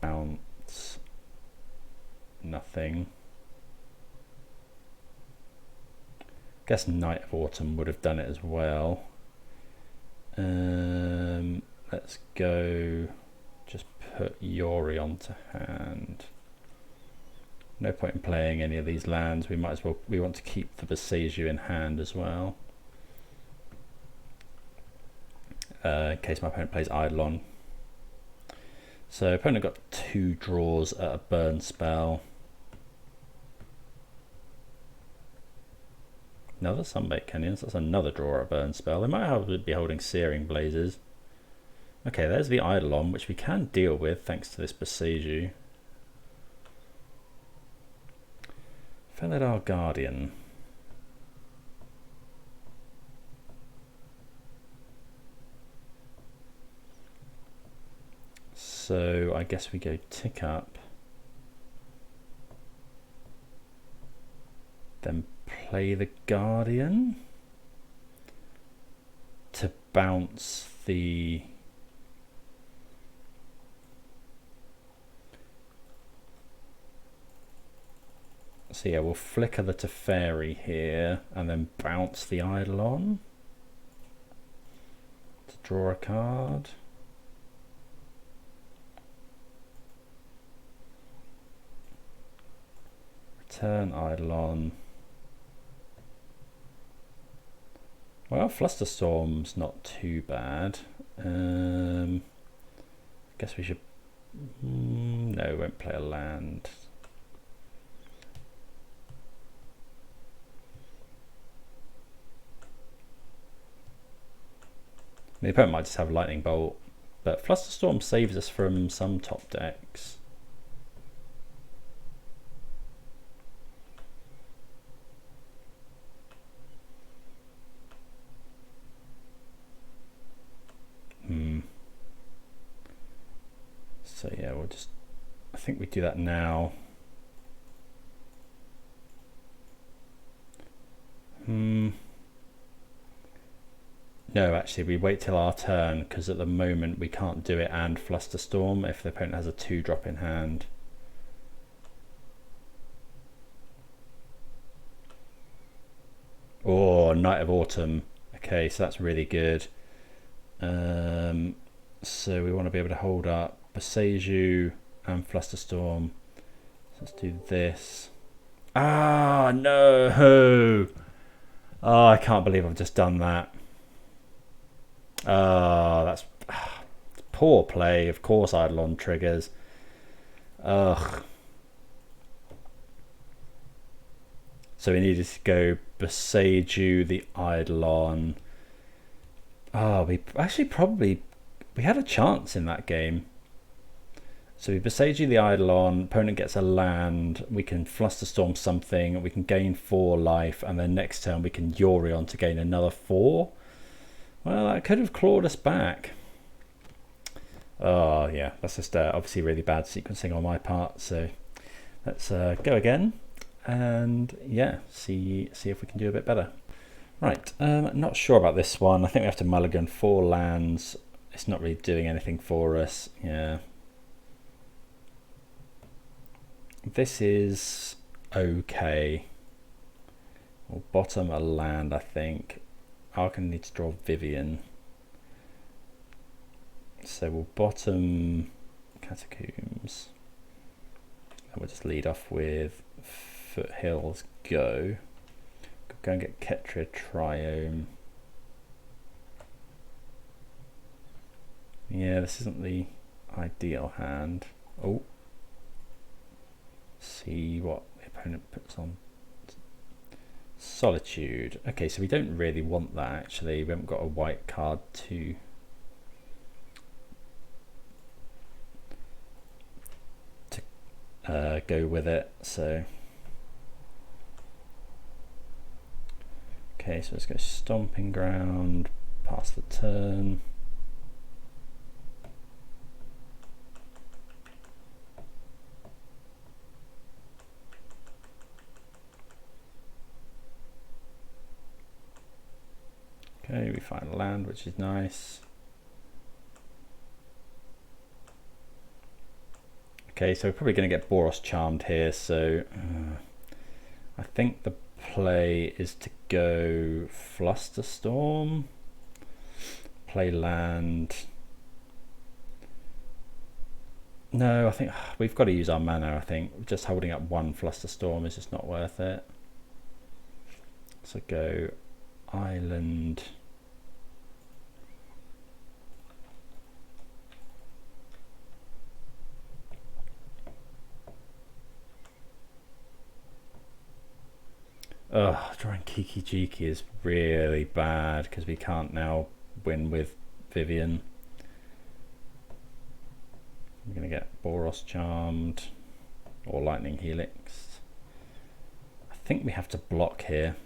Bounce. nothing. Guess Night of Autumn would have done it as well. Let's go just put Yori onto hand. No point in playing any of these lands. We might as well, we want to keep the Boseiju in hand as well. In case my opponent plays Eidolon. So opponent got 2 draws at a burn spell. Another Sunbaked Canyons, that's another draw at a burn spell. They might be holding Searing Blazes. Okay, there's the Eidolon, which we can deal with thanks to this Boseiju. Felidar Guardian. So I guess we go tick up. Then play the Guardian to bounce the so yeah, we'll flicker the Teferi here and then bounce the Eidolon to draw a card. Return Eidolon. Well, Flusterstorm's not too bad. Guess we should... no, we won't play a land. The opponent might just have Lightning Bolt, but Flusterstorm saves us from some top decks. So yeah, we'll just, I think we do that now. No, actually we wait till our turn, because at the moment we can't do it and Flusterstorm if the opponent has a 2-drop in hand. Oh, Night of Autumn. Okay, so that's really good. So we want to be able to hold up Boseiju and Flusterstorm. So let's do this. Ah, no! Oh, I can't believe I've just done that. That's poor play. Of course Eidolon triggers. Ugh. So we needed to go Boseiju, the Eidolon. Oh, we actually probably... we had a chance in that game. So we Boseiju the Eidolon, opponent gets a land, we can Flusterstorm something, we can gain 4 life, and then next turn we can Yorion to gain another 4. Well, that could have clawed us back. Oh yeah, that's just obviously really bad sequencing on my part. So let's go again, and yeah, see if we can do a bit better. Right, not sure about this one. I think we have to mulligan 4 lands. It's not really doing anything for us. Yeah. This is okay. We'll bottom a land, I think. I'm going to need to draw Vivien. So we'll bottom Catacombs. And we'll just lead off with Foothills Go. Go and get Ketria Triome. Yeah, this isn't the ideal hand. Oh. See what the opponent puts on. Solitude. Okay, so we don't really want that actually. We haven't got a white card to go with it. So okay, so let's go Stomping Ground, pass the turn. Okay, we find land, which is nice. Okay, so we're probably going to get Boros Charmed here, so I think the play is to go Flusterstorm, play land. No, I think we've got to use our mana. I think just holding up one Flusterstorm is just not worth it. So go Island. Drawing Kiki-Jiki is really bad because we can't now win with Vivien. I'm going to get Boros Charmed or Lightning Helix. I think we have to block here.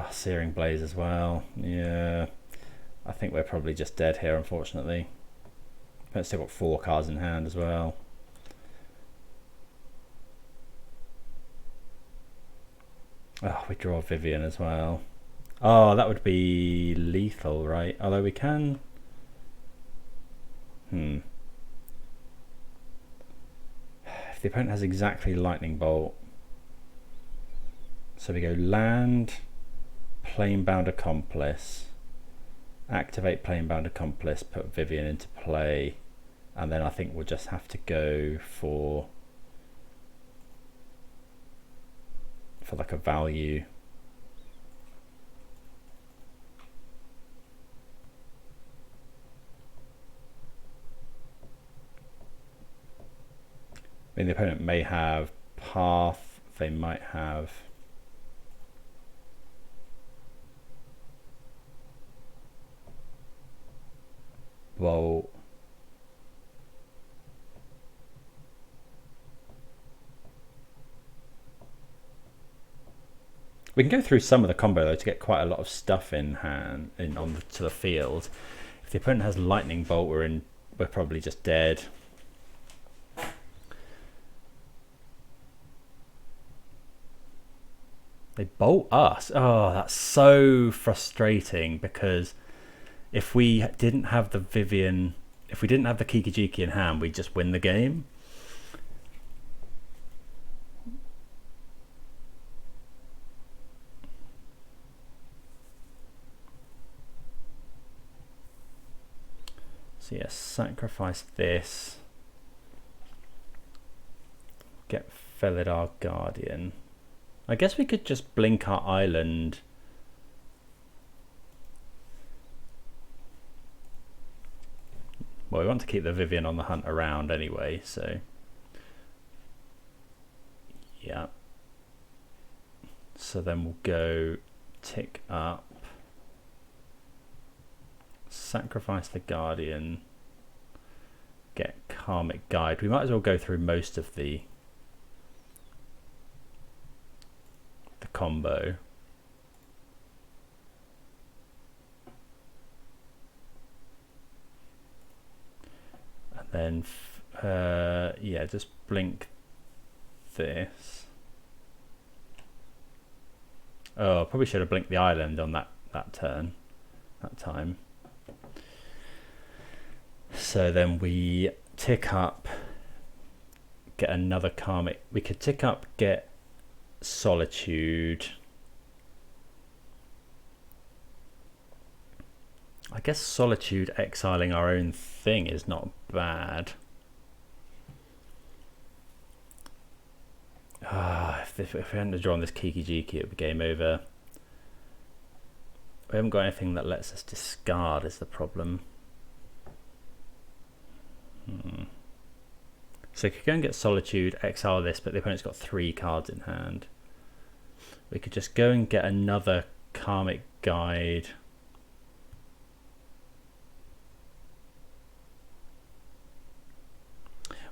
Searing Blaze as well. Yeah, I think we're probably just dead here, unfortunately. But still got 4 cards in hand as well. We draw Vivien as well. That would be lethal, right? Although we can... If the opponent has exactly Lightning Bolt. So we go land, Planebound Accomplice, activate Planebound Accomplice, put Vivien into play, and then I think we'll just have to go for like a value. I mean, the opponent may have Path, they might have Bolt. We can go through some of the combo though to get quite a lot of stuff in hand to the field. If the opponent has Lightning Bolt, we're probably just dead. They bolt us. Oh, that's so frustrating because if we didn't have the Vivien, if we didn't have the Kiki-Jiki in hand, we'd just win the game. So yeah, sacrifice this. Get Felidar Guardian. I guess we could just blink our island. Well, we want to keep the Vivien on the hunt around anyway, so yeah. So then we'll go tick up. Sacrifice the Guardian, get Karmic Guide. We might as well go through most of the combo. And then yeah, just blink this. Oh, probably should have blinked the island on that turn, that time. So then we tick up, get another Karmic. We could tick up, get Solitude. I guess Solitude exiling our own thing is not bad. If we hadn't drawn this Kiki-Jiki, it would be game over. We haven't got anything that lets us discard is the problem. So we could go and get Solitude, exile this, but the opponent's got 3 cards in hand. We could just go and get another Karmic Guide.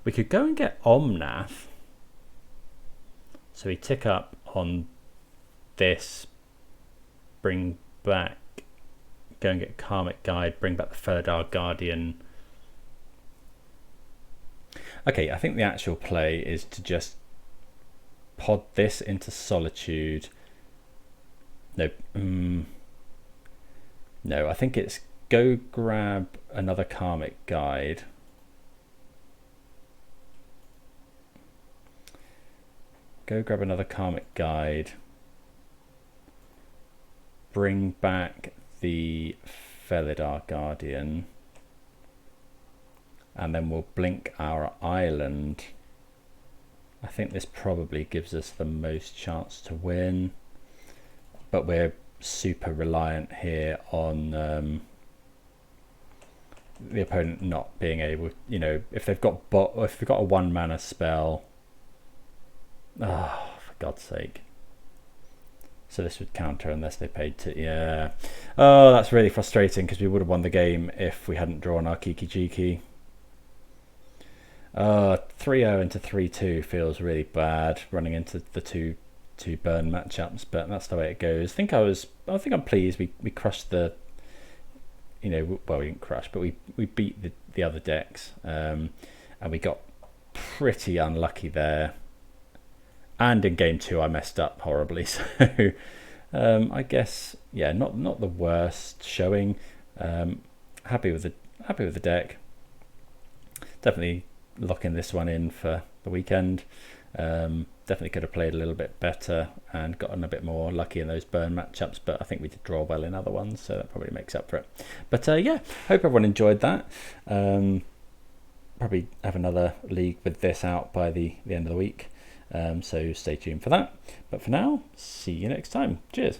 We could go and get Omnath. So we tick up on this, bring back, go and get Karmic Guide, bring back the Felidar Guardian. Okay, I think the actual play is to just pod this into Solitude. No, no, I think it's go grab another Karmic guide. Go grab another Karmic guide. Bring back the Felidar Guardian. And then we'll blink our island. I think this probably gives us the most chance to win. But we're super reliant here on the opponent not being able, you know, if they've got a 1 mana spell. Oh, for God's sake. So this would counter unless they paid to, yeah. Oh, that's really frustrating because we would have won the game if we hadn't drawn our Kiki-Jiki. 3-0 into 3-2 feels really bad running into the two burn matchups, but that's the way it goes. I think I'm pleased we crushed the, you know, well, we didn't crush, but we beat the other decks, and we got pretty unlucky there. And in game 2 I messed up horribly, so I guess, yeah, not the worst showing. Happy with the deck. Definitely locking this one in for the weekend. Definitely could have played a little bit better and gotten a bit more lucky in those burn matchups, but I think we did draw well in other ones, so that probably makes up for it. But yeah, hope everyone enjoyed that. Probably have another league with this out by the end of the week, so stay tuned for that. But for now, see you next time. Cheers.